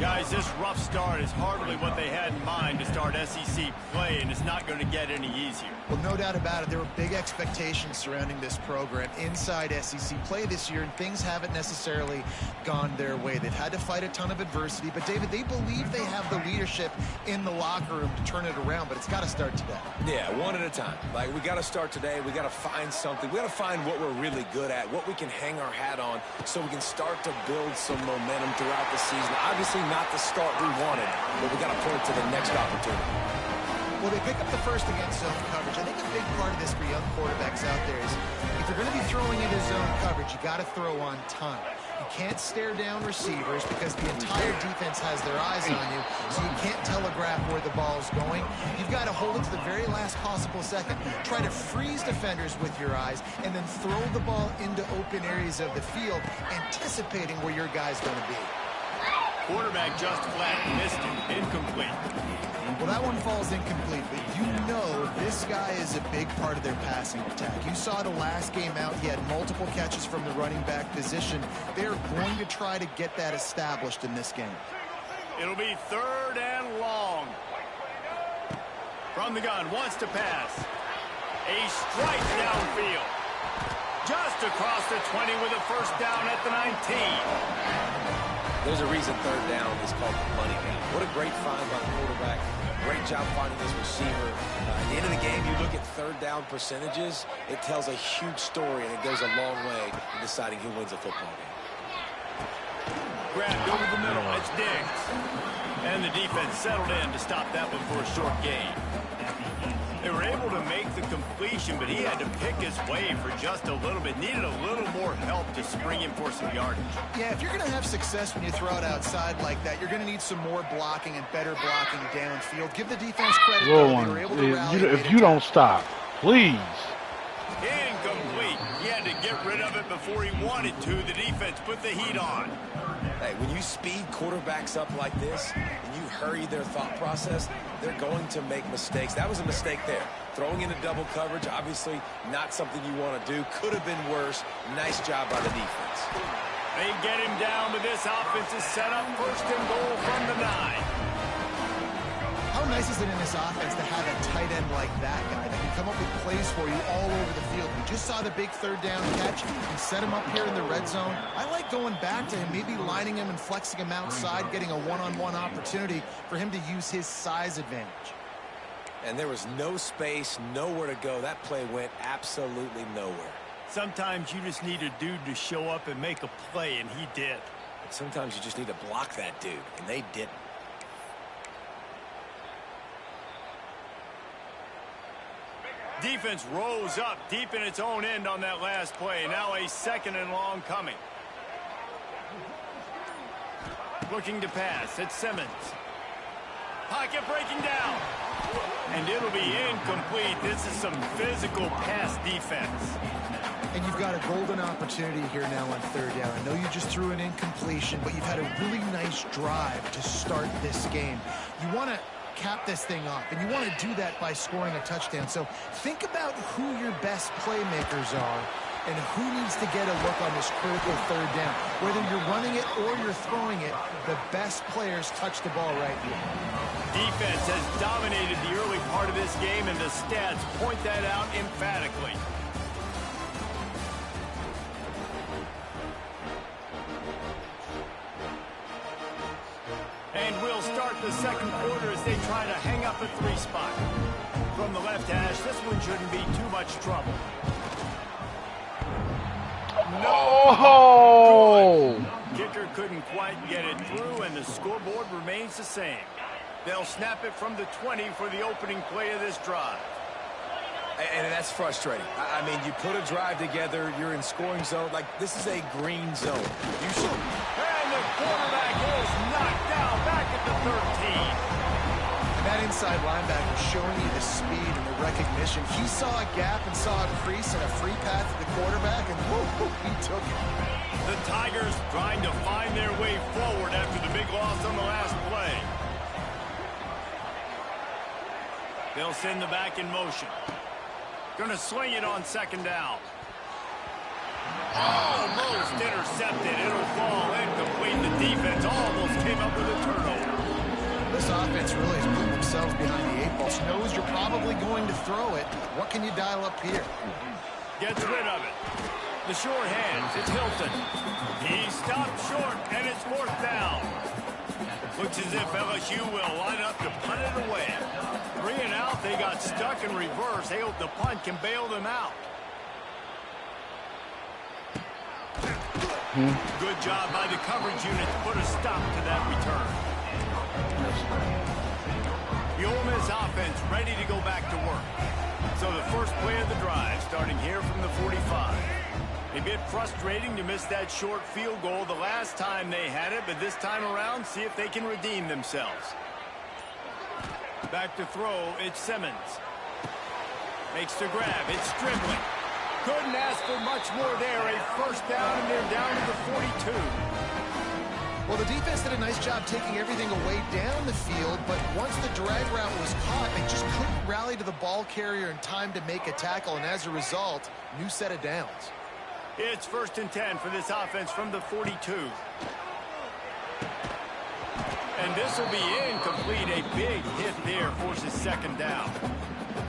Guys, this rough start is hardly what they had in mind to start SEC play, and it's not going to get any easier. Well, no doubt about it. There were big expectations surrounding this program inside SEC play this year, and things haven't necessarily gone their way. They've had to fight a ton of adversity, but, David, they believe they have the leadership in the locker room to turn it around, but it's got to start today. Yeah, one at a time. Like, we got to start today. We got to find something. We got to find what we're really good at, what we can hang our hat on, so we can start to build some momentum throughout the season. Obviously, not the start we wanted, but we got to point to the next opportunity. Well, they pick up the first against zone coverage. I think a big part of this for young quarterbacks out there is if you're going to be throwing into zone coverage, you got to throw on time. You can't stare down receivers because the entire defense has their eyes on you, so you can't telegraph where the ball's going. You've got to hold it to the very last possible second, try to freeze defenders with your eyes, and then throw the ball into open areas of the field, anticipating where your guy's going to be. Quarterback just flat missed it, incomplete. Well, that one falls incomplete, but you know this guy is a big part of their passing attack. You saw the last game out, he had multiple catches from the running back position. They're going to try to get that established in this game. It'll be 3rd and long. From the gun, wants to pass. A strike downfield. Just across the 20 with a first down at the 19. There's a reason 3rd down is called the money down. What a great find by the quarterback. Great job finding this receiver. At the end of the game, you look at 3rd down percentages, it tells a huge story, and it goes a long way in deciding who wins a football game. Grabbed over the middle, it's Diggs. And the defense settled in to stop that one for a short gain. They were able to make the completion, but he had to pick his way for just a little bit. Needed a little more help to spring him for some yardage. Yeah, if you're going to have success when you throw it outside like that, you're going to need some more blocking and better blocking downfield. Give the defense credit. They were able to rally. If you don't stop, please. Incomplete. He had to get rid of it before he wanted to. The defense put the heat on. Hey, when you speed quarterbacks up like this and you hurry their thought process, they're going to make mistakes. That was a mistake there. Throwing into double coverage, obviously not something you want to do. Could have been worse. Nice job by the defense. They get him down, but this offense is set up 1st and goal from the 9. How nice is it in this offense to have a tight end like that guy that can come up with plays for you all over the field? We just saw the big 3rd down catch and set him up here in the red zone. I like going back to him, maybe lining him and flexing him outside, getting a one-on-one opportunity for him to use his size advantage. And there was no space, nowhere to go. That play went absolutely nowhere. Sometimes you just need a dude to show up and make a play, and he did. Sometimes you just need to block that dude, and they didn't. Defense rose up deep in its own end on that last play. Now a 2nd and long coming. Looking to pass. It's Simmons. Pocket breaking down. And it'll be incomplete. This is some physical pass defense. And you've got a golden opportunity here now on 3rd down. I know you just threw an incompletion, but you've had a really nice drive to start this game. You want to cap this thing off, and you want to do that by scoring a touchdown. So think about who your best playmakers are and who needs to get a look on this critical 3rd down. Whether you're running it or you're throwing it, the best players touch the ball right here. Defense has dominated the early part of this game, and the stats point that out emphatically. And we'll start the 2nd quarter as they try to hang up a 3 spot. From the left hash, this one shouldn't be too much trouble. No! Kicker couldn't quite get it through, and the scoreboard remains the same. They'll snap it from the 20 for the opening play of this drive. And that's frustrating. I mean, you put a drive together, you're in scoring zone. Like, this is a green zone. You should... And the quarterback is knocked down back at the 13. And that inside linebacker showing you the speed and the recognition. He saw a gap and saw a crease and a free path to the quarterback, and whoo, he took it. The Tigers trying to find their way forward after the big loss on the last play. They'll send the back in motion. Going to sling it on second down. Almost intercepted. It'll fall incomplete. The defense almost came up with a turnover. This offense really is putting themselves behind the 8 ball. Knows you're probably going to throw it. What can you dial up here? Gets rid of it. The short hands. It's Hilton. He stopped short, and it's 4th down. Looks as if LSU will line up to punt it away. 3 and out. They got stuck in reverse. They hope the punt can bail them out. Good job by the coverage unit to put a stop to that return. The Ole Miss offense ready to go back to work. So the first play of the drive starting here from the 45. A bit frustrating to miss that short field goal the last time they had it, but this time around, see if they can redeem themselves. Back to throw, it's Simmons. Makes the grab, it's Stribling. Couldn't ask for much more there. A first down, and they're down to the 42. Well, the defense did a nice job taking everything away down the field, but once the drag route was caught, they just couldn't rally to the ball carrier in time to make a tackle, and as a result, new set of downs. It's 1st and 10 for this offense from the 42. And this will be incomplete. A big hit there forces 2nd down.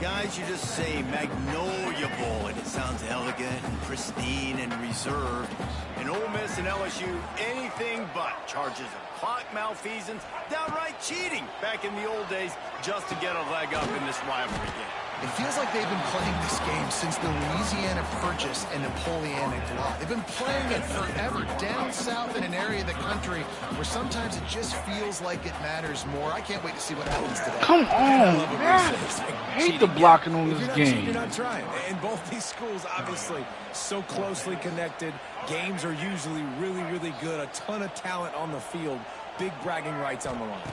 Guys, you just say Magnolia Bowl, and it sounds elegant and pristine and reserved. And Ole Miss and LSU, anything but. Charges of clock malfeasance, downright cheating back in the old days just to get a leg up in this rivalry game. It feels like they've been playing this game since the Louisiana Purchase and Napoleonic Law. They've been playing it forever down south in an area of the country where sometimes it just feels like it matters more. I can't wait to see what happens today. Come on, man. I hate the blocking on this game. You're not trying. And both these schools, obviously, so closely connected. Games are usually really, really good. A ton of talent on the field. Big bragging rights on the line.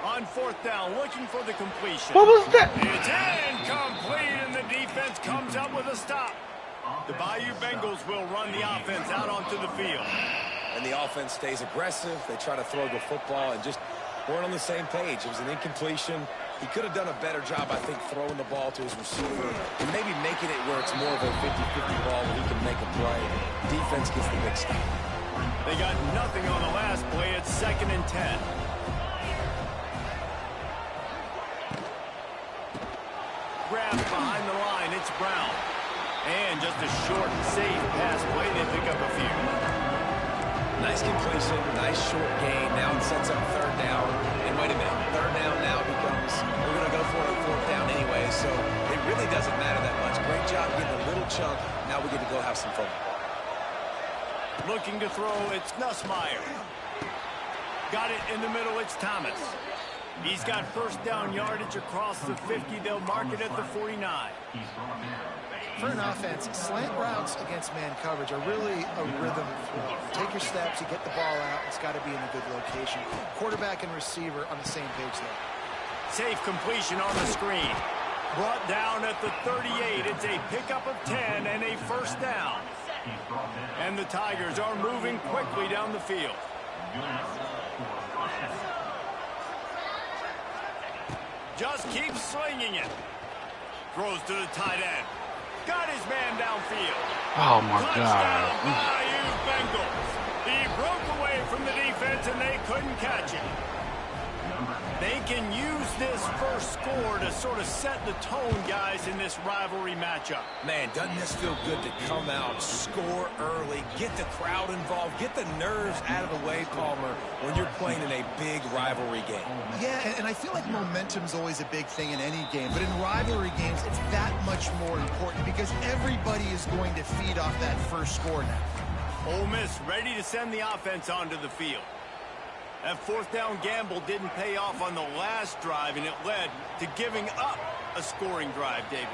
On 4th down, looking for the completion. What was that? It's incomplete, and the defense comes up with a stop. The Bayou Bengals will run the offense out onto the field. And the offense stays aggressive. They try to throw the football and just weren't on the same page. It was an incompletion. He could have done a better job, I think, throwing the ball to his receiver and maybe making it where it's more of a 50-50 ball where he can make a play. Defense gets the big stop. They got nothing on the last play. It's 2nd and 10. Grab behind the line, it's Brown. And just a short, safe pass play, they pick up a few. Nice completion, nice short gain. Now it sets up 3rd down. And wait a minute, 3rd down now becomes, we're going to go for it on 4th down anyway, so it really doesn't matter that much. Great job getting a little chunk. Now we get to go have some fun. Looking to throw, it's Nussmeier. Got it in the middle, it's Thomas. He's got 1st down yardage across the 50. They'll mark it at the 49. For an offense, slant routes against man coverage are really a rhythm throw. Take your steps, you get the ball out. It's got to be in a good location. Quarterback and receiver on the same page there. Safe completion on the screen. Brought down at the 38. It's a pickup of 10 and a 1st down. And the Tigers are moving quickly down the field. Just keeps slinging it. Throws to the tight end. Got his man downfield. Oh, my Touchdown, God. Bayou Bengals. He broke away from the defense, and they couldn't catch him. They can use this first score to sort of set the tone, guys, in this rivalry matchup. Man, doesn't this feel good to come out, score early, get the crowd involved, get the nerves out of the way, Palmer, when you're playing in a big rivalry game. Yeah, and I feel like momentum's always a big thing in any game, but in rivalry games, it's that much more important because everybody is going to feed off that first score now. Ole Miss ready to send the offense onto the field. That 4th down gamble didn't pay off on the last drive, and it led to giving up a scoring drive, David.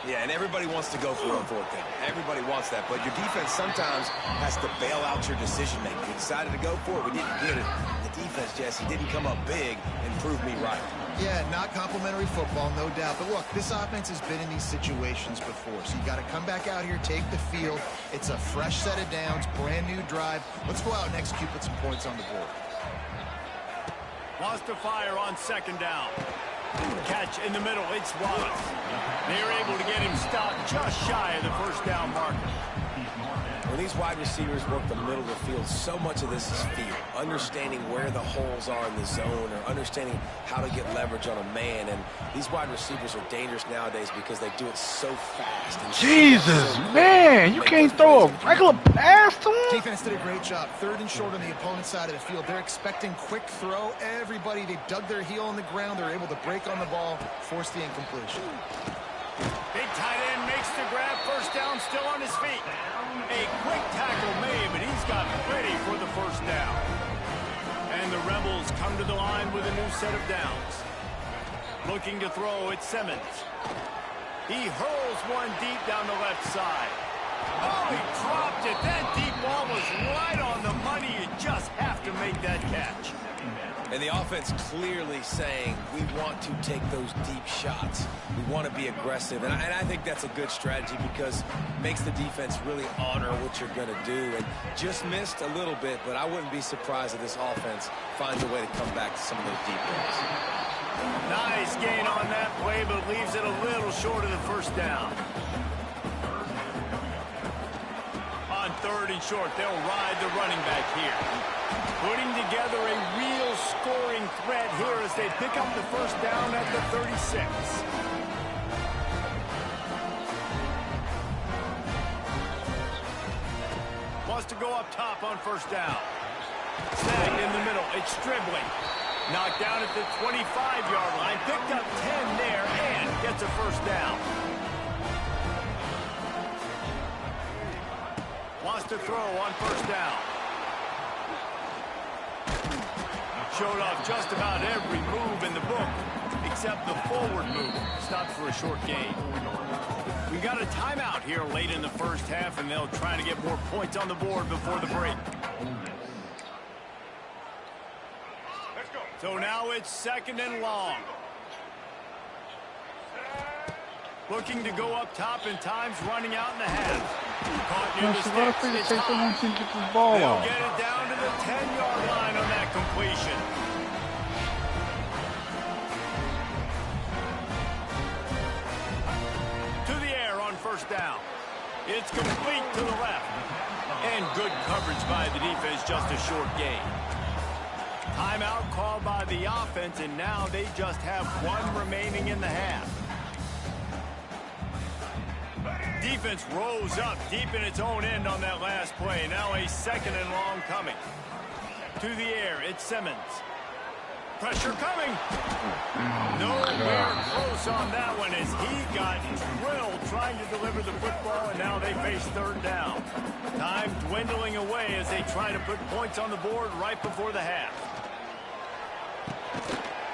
Yeah, and everybody wants to go for it on 4th down. Everybody wants that, but your defense sometimes has to bail out your decision-making. We decided to go for it. We didn't get it. The defense, Jesse, didn't come up big and prove me right. Yeah, not complimentary football, no doubt. But look, this offense has been in these situations before. So you got to come back out here, take the field. It's a fresh set of downs, brand new drive. Let's go out and execute, put some points on the board. Wants to fire on second down. Catch in the middle. It's Wallace. They're able to get him stopped just shy of the first down marker. When these wide receivers work the middle of the field, so much of this is feel. Understanding where the holes are in the zone or understanding how to get leverage on a man. And these wide receivers are dangerous nowadays because they do it so fast. And Jesus, man, you can't throw a regular pass to him? Defense did a great job. 3rd and short on the opponent's side of the field. They're expecting quick throw. Everybody, they dug their heel on the ground. They're able to break on the ball, force the incompletion. Big tight end makes the grab. First down, still on his feet. A quick tackle made, but he's got ready for the first down. And the Rebels come to the line with a new set of downs. Looking to throw, it's Simmons. He hurls one deep down the left side. Oh, he dropped it. That deep ball was right on the money. You just have to make that catch. And the offense clearly saying, we want to take those deep shots. We want to be aggressive. And I think that's a good strategy because it makes the defense really honor what you're going to do. And just missed a little bit, but I wouldn't be surprised if this offense finds a way to come back to some of those deep balls. Nice gain on that play, but leaves it a little short of the first down. On 3rd and short, they'll ride the running back here. Putting together a real scoring threat here as they pick up the first down at the 36. Wants to go up top on first down. Snagged in the middle. It's Stribling. Knocked down at the 25-yard line. Picked up 10 there and gets a first down. Wants to throw on first down. Showed off just about every move in the book, except the forward move. Stopped for a short gain. We got a timeout here late in the first half, and they'll try to get more points on the board before the break. So now it's 2nd and long. Looking to go up top, and time's running out in the half. Caught near the sticks. It's high. They'll get it down to the 10-yard line on that completion. To the air on first down. It's complete to the left. And good coverage by the defense, just a short gain. Timeout called by the offense, and now they just have one remaining in the half. Defense rose up deep in its own end on that last play. Now a 2nd and long coming. To the air, it's Simmons. Pressure coming. Nowhere close on that one as he got drilled trying to deliver the football, and now they face 3rd down. Time dwindling away as they try to put points on the board right before the half.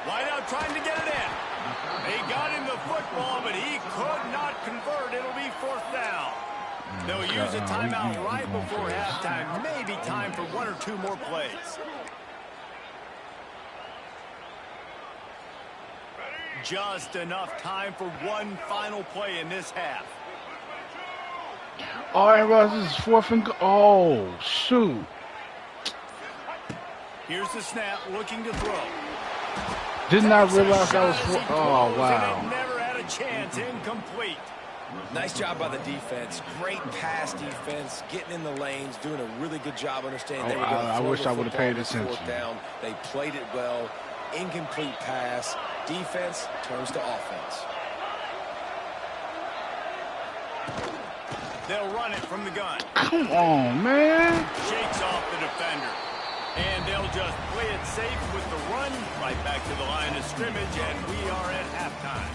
Wideout trying to get it in. They got him the football, but he could not convert. It'll be 4th down. They'll use a timeout right before halftime. Maybe time for 1 or 2 more plays. Just enough time for one final play in this half. All right, Russ, this is 4th and goal. Oh, shoot. Here's the snap, looking to throw. Did not realize that was 4. Oh, wow. And it never had a chance. Incomplete. Nice job by the defense. Great pass defense, getting in the lanes, doing a really good job understanding. They were going to I wish I would have paid attention. 4th down. They played it well. Incomplete pass. Defense turns to offense. They'll run it from the gun. Come on, man. Shakes off the defender. And they'll just play it safe with the run right back to the line of scrimmage, and we are at halftime.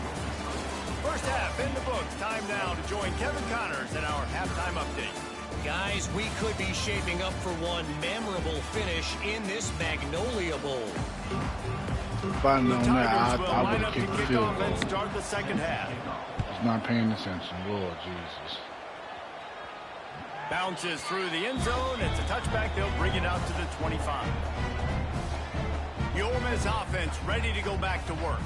First half in the books. Time now to join Kevin Connors in our halftime update. Guys, we could be shaping up for one memorable finish in this Magnolia Bowl. If I'd known that, I would have kicked the field goal. And start the second half. I was not paying attention. Lord Jesus. Bounces through the end zone. It's a touchback. They'll bring it out to the 25. The Ole Miss offense ready to go back to work.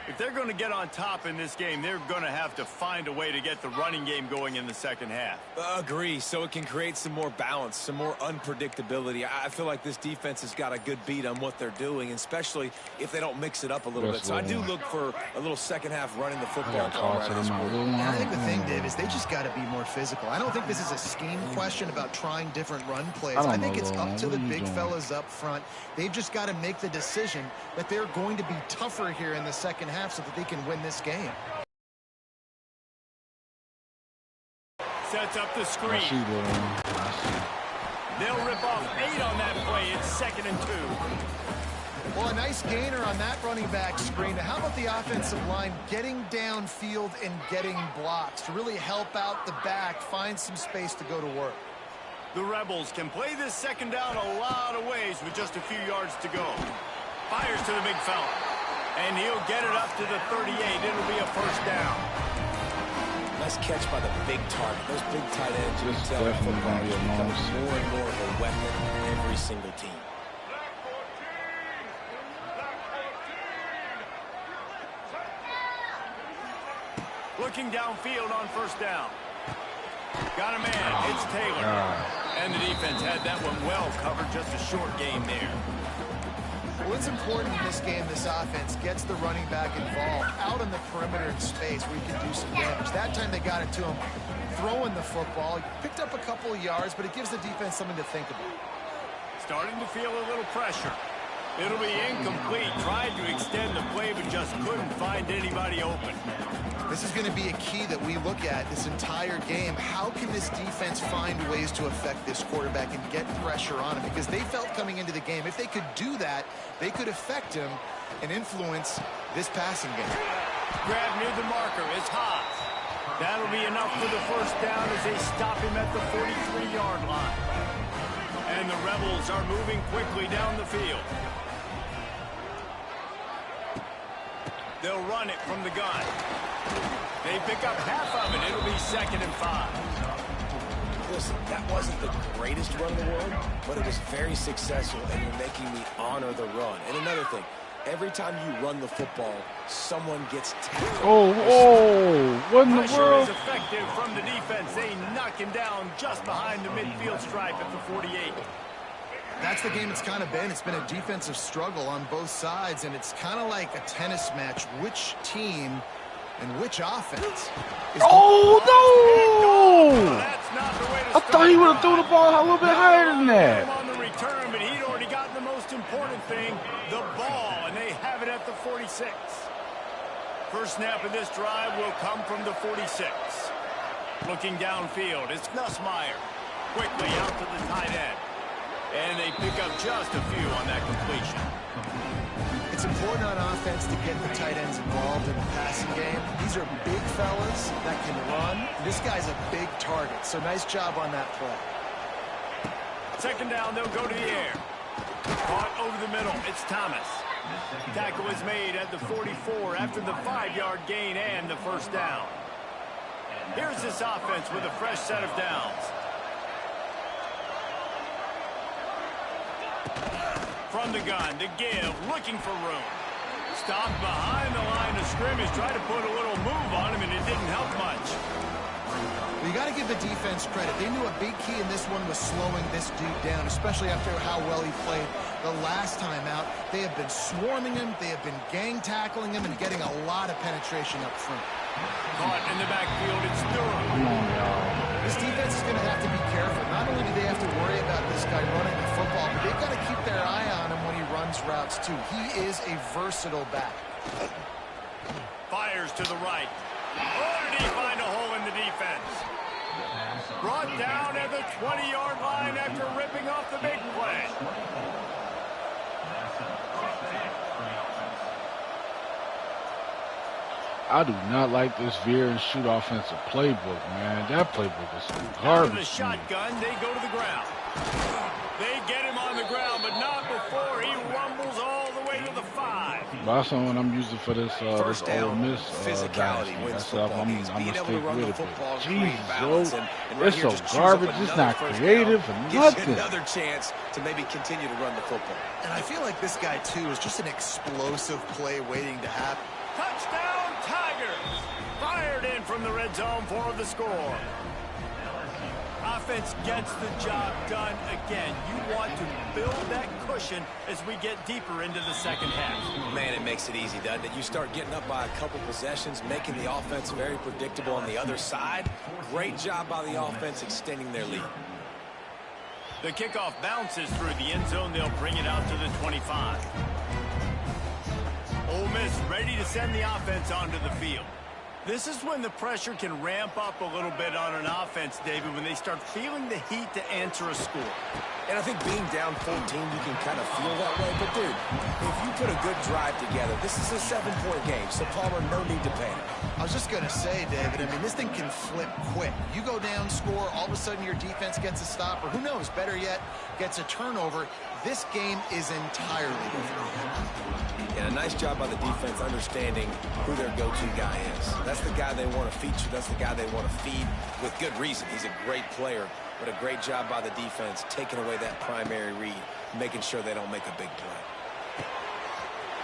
If they're going to get on top in this game, they're going to have to find a way to get the running game going in the second half. Agree, so it can create some more balance, some more unpredictability. I feel like this defense has got a good beat on what they're doing, especially if they don't mix it up a little bit. So I do look for a little second half running the football. I think the thing, Dave, is they just got to be more physical. I don't think this is a scheme question about trying different run plays. I think it's up to the big fellas up front. They've just got to make the decision that they're going to be tougher here in the second half so that they can win this game. Sets up the screen. They'll rip off 8 on that play. It's 2nd and 2. Well, a nice gainer on that running back screen. How about the offensive line getting downfield and getting blocks to really help out the back, find some space to go to work? The Rebels can play this second down a lot of ways with just a few yards to go. Fires to the big fella. And he'll get it up to the 38. It'll be a first down. Nice catch by the big target. Those big tight ends, you can tell football is becoming more and more of a weapon in every single team. Looking downfield on first down. Got a man. It's Taylor. And the defense had that one well covered. Just a short game there. Well, it's important in this game, this offense gets the running back involved out on the perimeter in space where you can do some damage. That time they got it to him throwing the football. Picked up a couple of yards, but it gives the defense something to think about. Starting to feel a little pressure. It'll be incomplete. Tried to extend the play, but just couldn't find anybody open. This is going to be a key that we look at this entire game. How can this defense find ways to affect this quarterback and get pressure on him? Because they felt coming into the game, if they could do that, they could affect him and influence this passing game. Grab near the marker is Haas. That'll be enough for the first down as they stop him at the 43-yard line. And the Rebels are moving quickly down the field. They'll run it from the gun. They pick up half of it. It'll be 2nd and 5. Listen, that wasn't the greatest run in the world, but it was very successful, and you're making me honor the run. And another thing, every time you run the football, someone gets tackled. What in the world? Pressure is effective from the defense. They knock him down just behind the midfield stripe at the 48. That's the game it's kind of been. It's been a defensive struggle on both sides, and it's kind of like a tennis match. Which team and which offense? No! That's not the way to I thought he would have threw the ball a little bit higher than that. On the return, but he'd already gotten the most important thing, the ball, and they have it at the 46. First snap of this drive will come from the 46. Looking downfield, it's Nussmeier. Quickly out to the tight end. And they pick up just a few on that completion. It's important on offense to get the tight ends involved in the passing game. These are big fellas that can run. This guy's a big target, so nice job on that play. Second down, they'll go to the air. Caught over the middle, it's Thomas. Tackle is made at the 44 after the 5-yard gain and the first down. Here's this offense with a fresh set of downs. From the gun to give, looking for room. Stopped behind the line of scrimmage, tried to put a little move on him, and it didn't help much. Well, you got to give the defense credit. They knew a big key in this one was slowing this dude down, especially after how well he played the last time out. They have been swarming him, they have been gang tackling him, and getting a lot of penetration up front. Caught in the backfield, it's Durham. This defense is going to have to be careful. Not only do they have to worry about this guy running the football, but they've got to keep their eye on him when he runs routes, too. He is a versatile back. Fires to the right. Oh, did he find a hole in the defense? Brought down at the 20-yard line after ripping off the big play. I do not like this veer and shoot offensive playbook, man. That playbook is garbage. Out of the shotgun, they go to the ground. They get him on the ground, but not before he rumbles all the way to the 5. But that's what I'm using for this First this Ole down, Miss physicality wins that's football games. I'm Being gonna able to stick run with the it. football and But create balance, and right it's here, so just choose up garbage. It's another not first creative down, and gives nothing. you another chance to maybe continue to run the football. And I feel like this guy, too, is just an explosive play waiting to happen. Touchdown, Tigers! Fired in from the red zone for the score. Offense gets the job done again. You want to build that cushion as we get deeper into the second half. Man, it makes it easy, doesn't it? You start getting up by a couple possessions, making the offense very predictable on the other side. Great job by the offense extending their lead. The kickoff bounces through the end zone. They'll bring it out to the 25. Ole Miss ready to send the offense onto the field. This is when the pressure can ramp up a little bit on an offense, David, when they start feeling the heat to answer a score. And I think being down 14, you can kind of feel that way. But, dude, if you put a good drive together, this is a 7-point game, so Palmer, no need to panic. I was just going to say, David, I mean, this thing can flip quick. You go down, score, all of a sudden your defense gets a stop, or who knows, better yet, gets a turnover. This game is entirely different. And a nice job by the defense understanding who their go-to guy is. That's the guy they want to feature. That's the guy they want to feed with good reason. He's a great player, but a great job by the defense taking away that primary read, making sure they don't make a big play.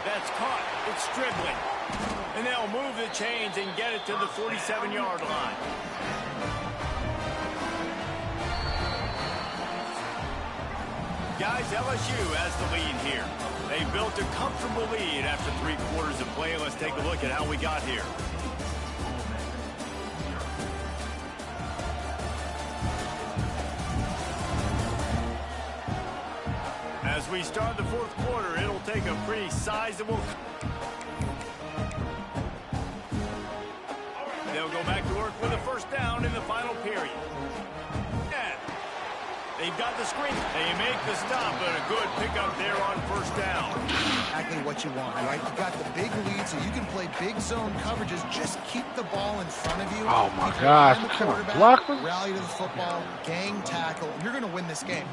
That's caught. It's dribbling. And they'll move the chains and get it to the 47-yard line. Guys, LSU has the lead here. They built a comfortable lead after 3 quarters of play. Let's take a look at how we got here. As we start the 4th quarter, it'll take a pretty sizable... They'll go back to work with a first down in the final period. They've got the screen. They make the stop, but a good pickup there on first down. Exactly what you want, right? You got the big lead, so you can play big zone coverages. Just keep the ball in front of you. Oh, my gosh. What kind of blockers? Rally to the football, gang tackle. You're going to win this game.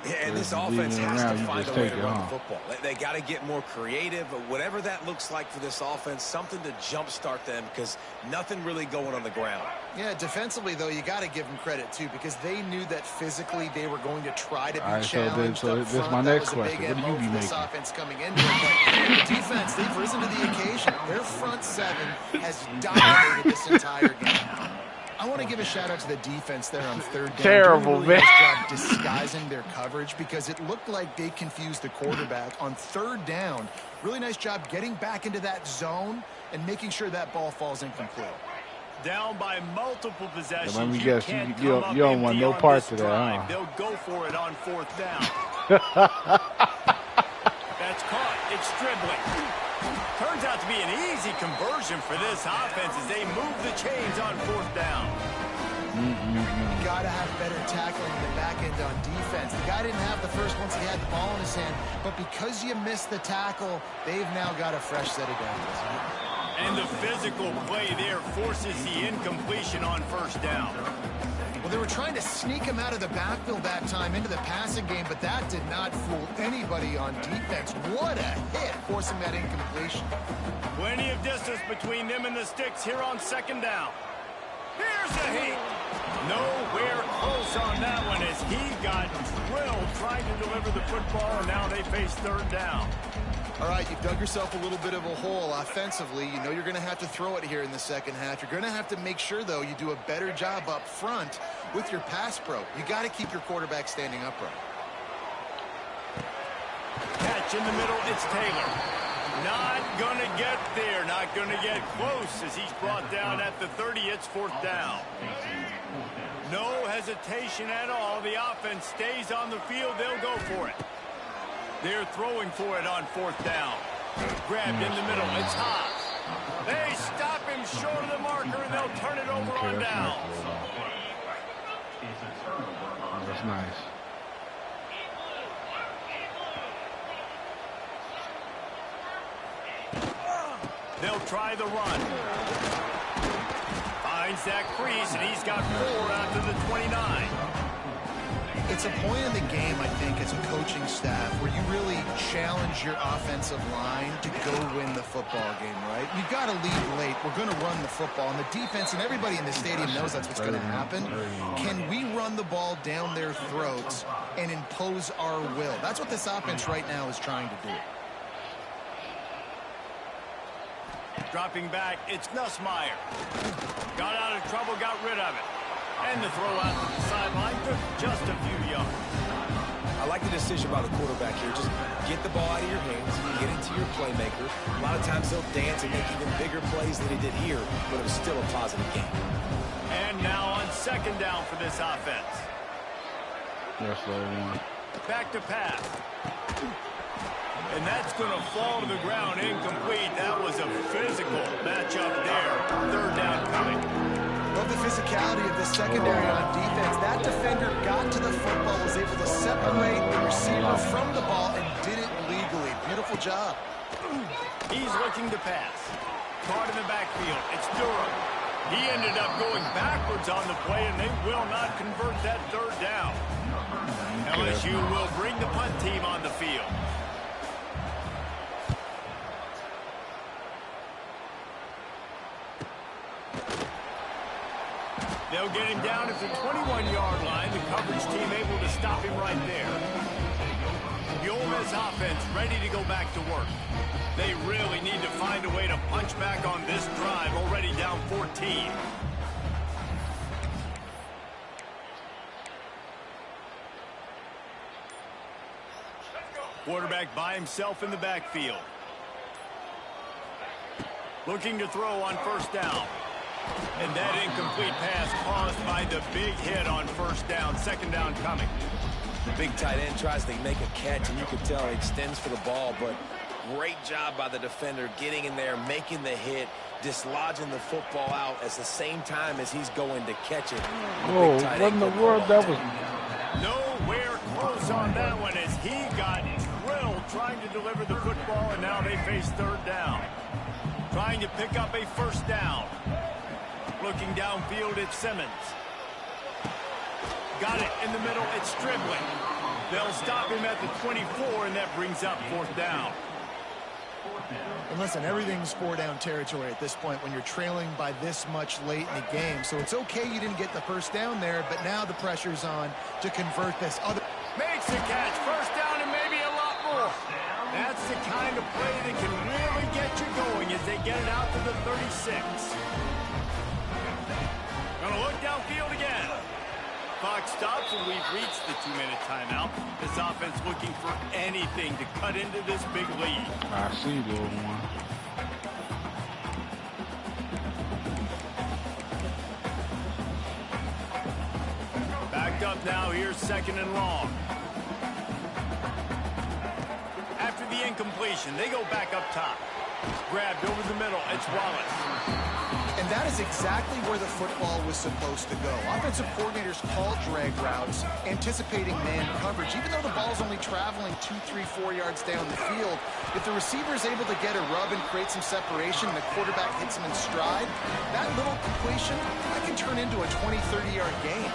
Yeah, and this offense has to find a way to run the football. They got to get more creative, but whatever that looks like for this offense, something to jumpstart them because nothing really going on the ground. Yeah, defensively, though, you got to give them credit, too, because they knew that physically they were going to try to be challenged. So this is my next question. What do you be making? Offense coming into it, but the defense, they've risen to the occasion. Their front seven has dominated this entire game. I want to give a shout-out to the defense there on 3rd down. Terrible, man. nice job disguising their coverage because it looked like they confused the quarterback on 3rd down. Really nice job getting back into that zone and making sure that ball falls incomplete. Down by multiple possessions. Let me guess, you don't want no parts of that, huh? They'll go for it on 4th down. That's caught. It's dribbling. Turns out to be an easy conversion for this offense as they move the chains on 4th down. Got to have better tackling in the back end on defense. The guy didn't have the first once he had the ball in his hand, but because you missed the tackle, they've now got a fresh set of downs. And the physical play there forces the incompletion on 1st down. Well, they were trying to sneak him out of the backfield that time into the passing game, but that did not fool anybody on defense. What a hit, forcing that incompletion. Plenty of distance between them and the sticks here on 2nd down. Here's the heat. Nowhere close on that one as he got drilled trying to deliver the football, and now they face 3rd down. All right, you've dug yourself a little bit of a hole offensively. You know you're going to have to throw it here in the second half. You're going to have to make sure, though, you do a better job up front with your pass pro. You got to keep your quarterback standing upright. Catch in the middle, it's Taylor. Not going to get there, not going to get close as he's brought down at the 30. It's 4th down. No hesitation at all. The offense stays on the field. They'll go for it. They're throwing for it on 4th down. Grabbed in the middle. It's Haas. They stop him short of the marker, and they'll turn it over on down. That's nice. They'll try the run. Finds that crease, and he's got 4 out to the 29. It's a point in the game, I think, as a coaching staff where you really challenge your offensive line to go win the football game, right? You've got to lead late. We're going to run the football. And the defense and everybody in the stadium knows that's what's going to happen. Can we run the ball down their throats and impose our will? That's what this offense right now is trying to do. Dropping back, it's Nussmeier. Got out of trouble, got rid of it. And the throw out to the sideline took just a few yards. I like the decision by the quarterback here. Just get the ball out of your hands, get it to your playmaker. A lot of times they'll dance and make even bigger plays than he did here, but it was still a positive game. And now on second down for this offense. Yes, Lord. Back to pass. And that's going to fall to the ground incomplete. That was a physical matchup there. Third down coming. Love the physicality of the secondary on defense. That defender got to the football, was able to separate the receiver from the ball, and did it legally. Beautiful job. He's looking to pass. Caught in the backfield. It's Durham. He ended up going backwards on the play, and they will not convert that third down. LSU will bring the punt team on the field. They'll get him down at the 21-yard line. The coverage team able to stop him right there. The Ole Miss offense ready to go back to work. They really need to find a way to punch back on this drive, already down 14. Quarterback by himself in the backfield. Looking to throw on first down. And that incomplete pass caused by the big hit on first down. Second down coming. The big tight end tries to make a catch, and you can tell he extends for the ball, but great job by the defender getting in there, making the hit, dislodging the football out at the same time as he's going to catch it. Whoa, what in the world? That was nowhere close on that one as he got drilled trying to deliver the football, and now they face third down. Trying to pick up a first down. Looking downfield at Simmons. Got it in the middle. It's Stribling. They'll stop him at the 24, and that brings up fourth down. And listen, everything's four-down territory at this point when you're trailing by this much late in the game. So it's okay you didn't get the first down there, but now the pressure's on to convert this other. Makes the catch. First down and maybe a lot more. That's the kind of play that can really get you going as they get it out to the 36. Gonna look downfield again. Clock stops and we've reached the 2-minute timeout. This offense looking for anything to cut into this big lead. I see, little one. Backed up now. Here's second and long. After the incompletion, they go back up top. Grabbed over the middle. It's Wallace. And that is exactly where the football was supposed to go. Offensive coordinators call drag routes, anticipating man coverage. Even though the ball's only traveling 2, 3, 4 yards down the field, if the receiver is able to get a rub and create some separation and the quarterback hits him in stride, that little completion, that can turn into a 20, 30-yard gain.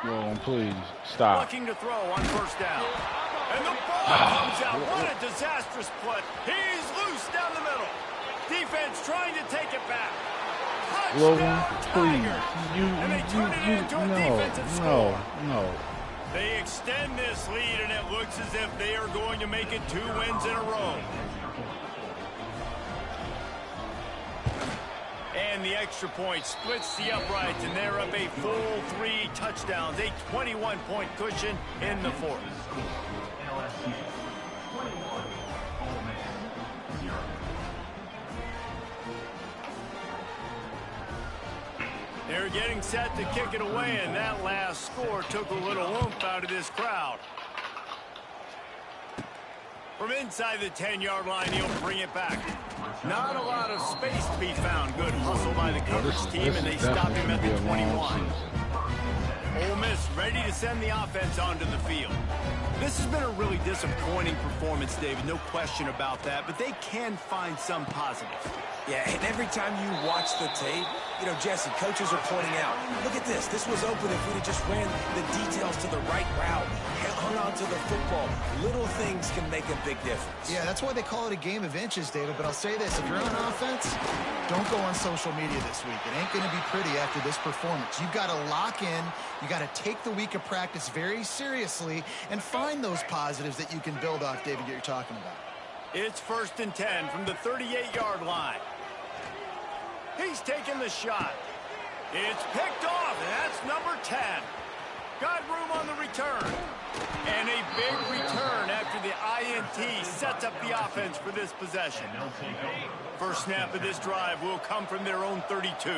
Whoa, please, stop. Looking to throw on first down. And the ball comes out. What a disastrous play. He's loose down the middle. Defense trying to take it back. Logan, please. And they turn it into a defensive score. No. They extend this lead, and it looks as if they are going to make it 2 wins in a row. And the extra point splits the uprights, and they're up a full 3 touchdowns, a 21-point cushion in the fourth. They're getting set to kick it away, and that last score took a little oomph out of this crowd. From inside the 10-yard line, he'll bring it back. Not a lot of space to be found. Good hustle by the coverage team, and they stop him at the 21. Ole Miss ready to send the offense onto the field. This has been a really disappointing performance, David. No question about that, but they can find some positives. Yeah, and every time you watch the tape, You know, Jesse, coaches are pointing out, look at this. This was open if we'd have just ran the details to the right route, hung on to the football. Little things can make a big difference. Yeah, that's why they call it a game of inches, David. But I'll say this, if you're on offense, don't go on social media this week. It ain't going to be pretty after this performance. You've got to lock in. You got to take the week of practice very seriously and find those positives that you can build off, David, that you're talking about. It's 1st and 10 from the 38-yard line. He's taking the shot. It's picked off, and that's number 10. Got room on the return. And a big return after the INT sets up the offense for this possession. First snap of this drive will come from their own 32.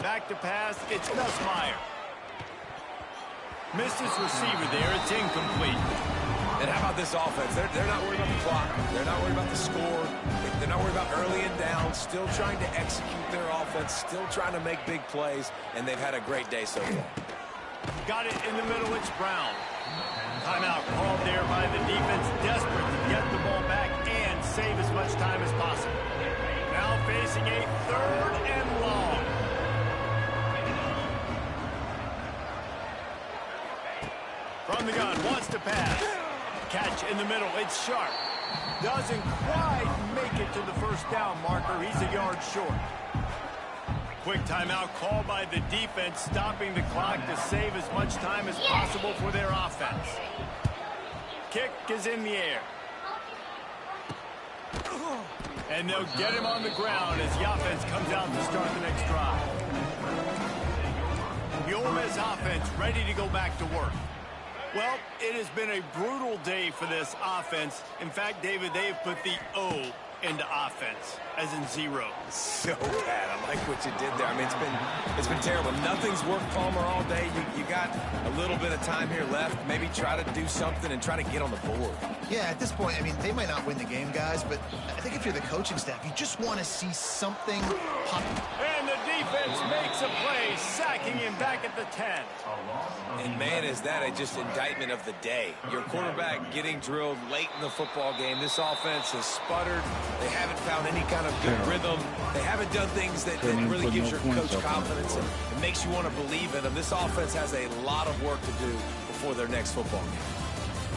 Back to pass, it's Nussmeier. Missed his receiver there, it's incomplete. And how about this offense? They're not worried about the clock. They're not worried about the score. They're not worried about early and down. Still trying to execute their offense. Still trying to make big plays. And they've had a great day so far. Got it in the middle. It's Brown. Timeout called there by the defense. Desperate to get the ball back and save as much time as possible. Now facing a 3rd and long. From the gun, wants to pass. Catch in the middle, it's Sharp. Doesn't quite make it to the first down marker. He's a yard short. Quick timeout called by the defense, stopping the clock to save as much time as possible for their offense. Kick is in the air. And they'll get him on the ground as the offense comes out to start the next drive. The Ole Miss offense ready to go back to work. Well, it has been a brutal day for this offense. In fact, David, they have put the O into offense, as in 0. So bad. I like what you did there. I mean, it's been terrible. Nothing's worked, Palmer, all day. You got a little bit of time here left. Maybe try to do something and try to get on the board. Yeah, at this point, I mean, they might not win the game, guys, but I think if you're the coaching staff, you just want to see something pop. And the defense makes a play, sacking him back at the 10. And, man, is that just indictment of the day. Your quarterback getting drilled late in the football game. This offense has sputtered. They haven't found any kind of good rhythm. They haven't done things that really gives your coach confidence and makes you want to believe in them. This offense has a lot of work to do before their next football game.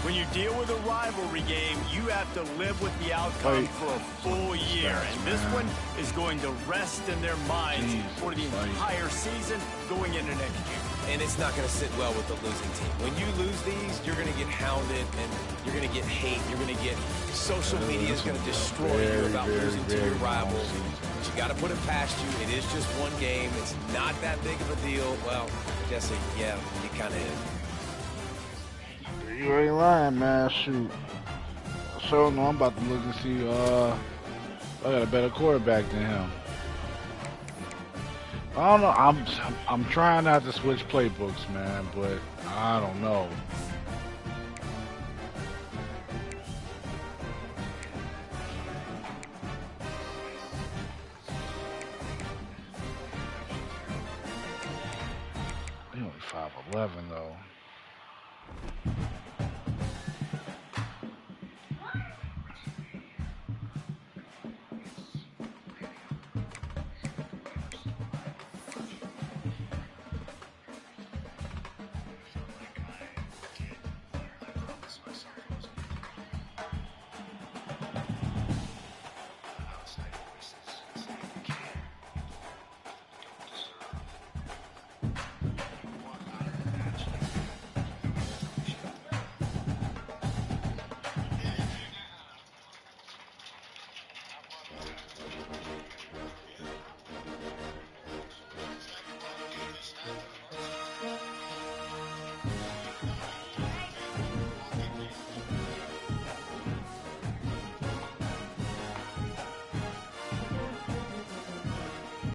When you deal with a rivalry game, you have to live with the outcome for a full year. And this one is going to rest in their minds for the entire season going into next year. And it's not going to sit well with the losing team. When you lose these, you're going to get hounded and you're going to get hate. You're going to get social media is going to destroy you about losing to your rivals. But you got to put it past you. It is just one game. It's not that big of a deal. Well, Jesse, yeah, it kind of is. You ain't lying, man. Shoot. So no, I'm about to look and see. I got a better quarterback than him. I don't know. I'm trying not to switch playbooks, man, but I don't know. He only 5'11" though.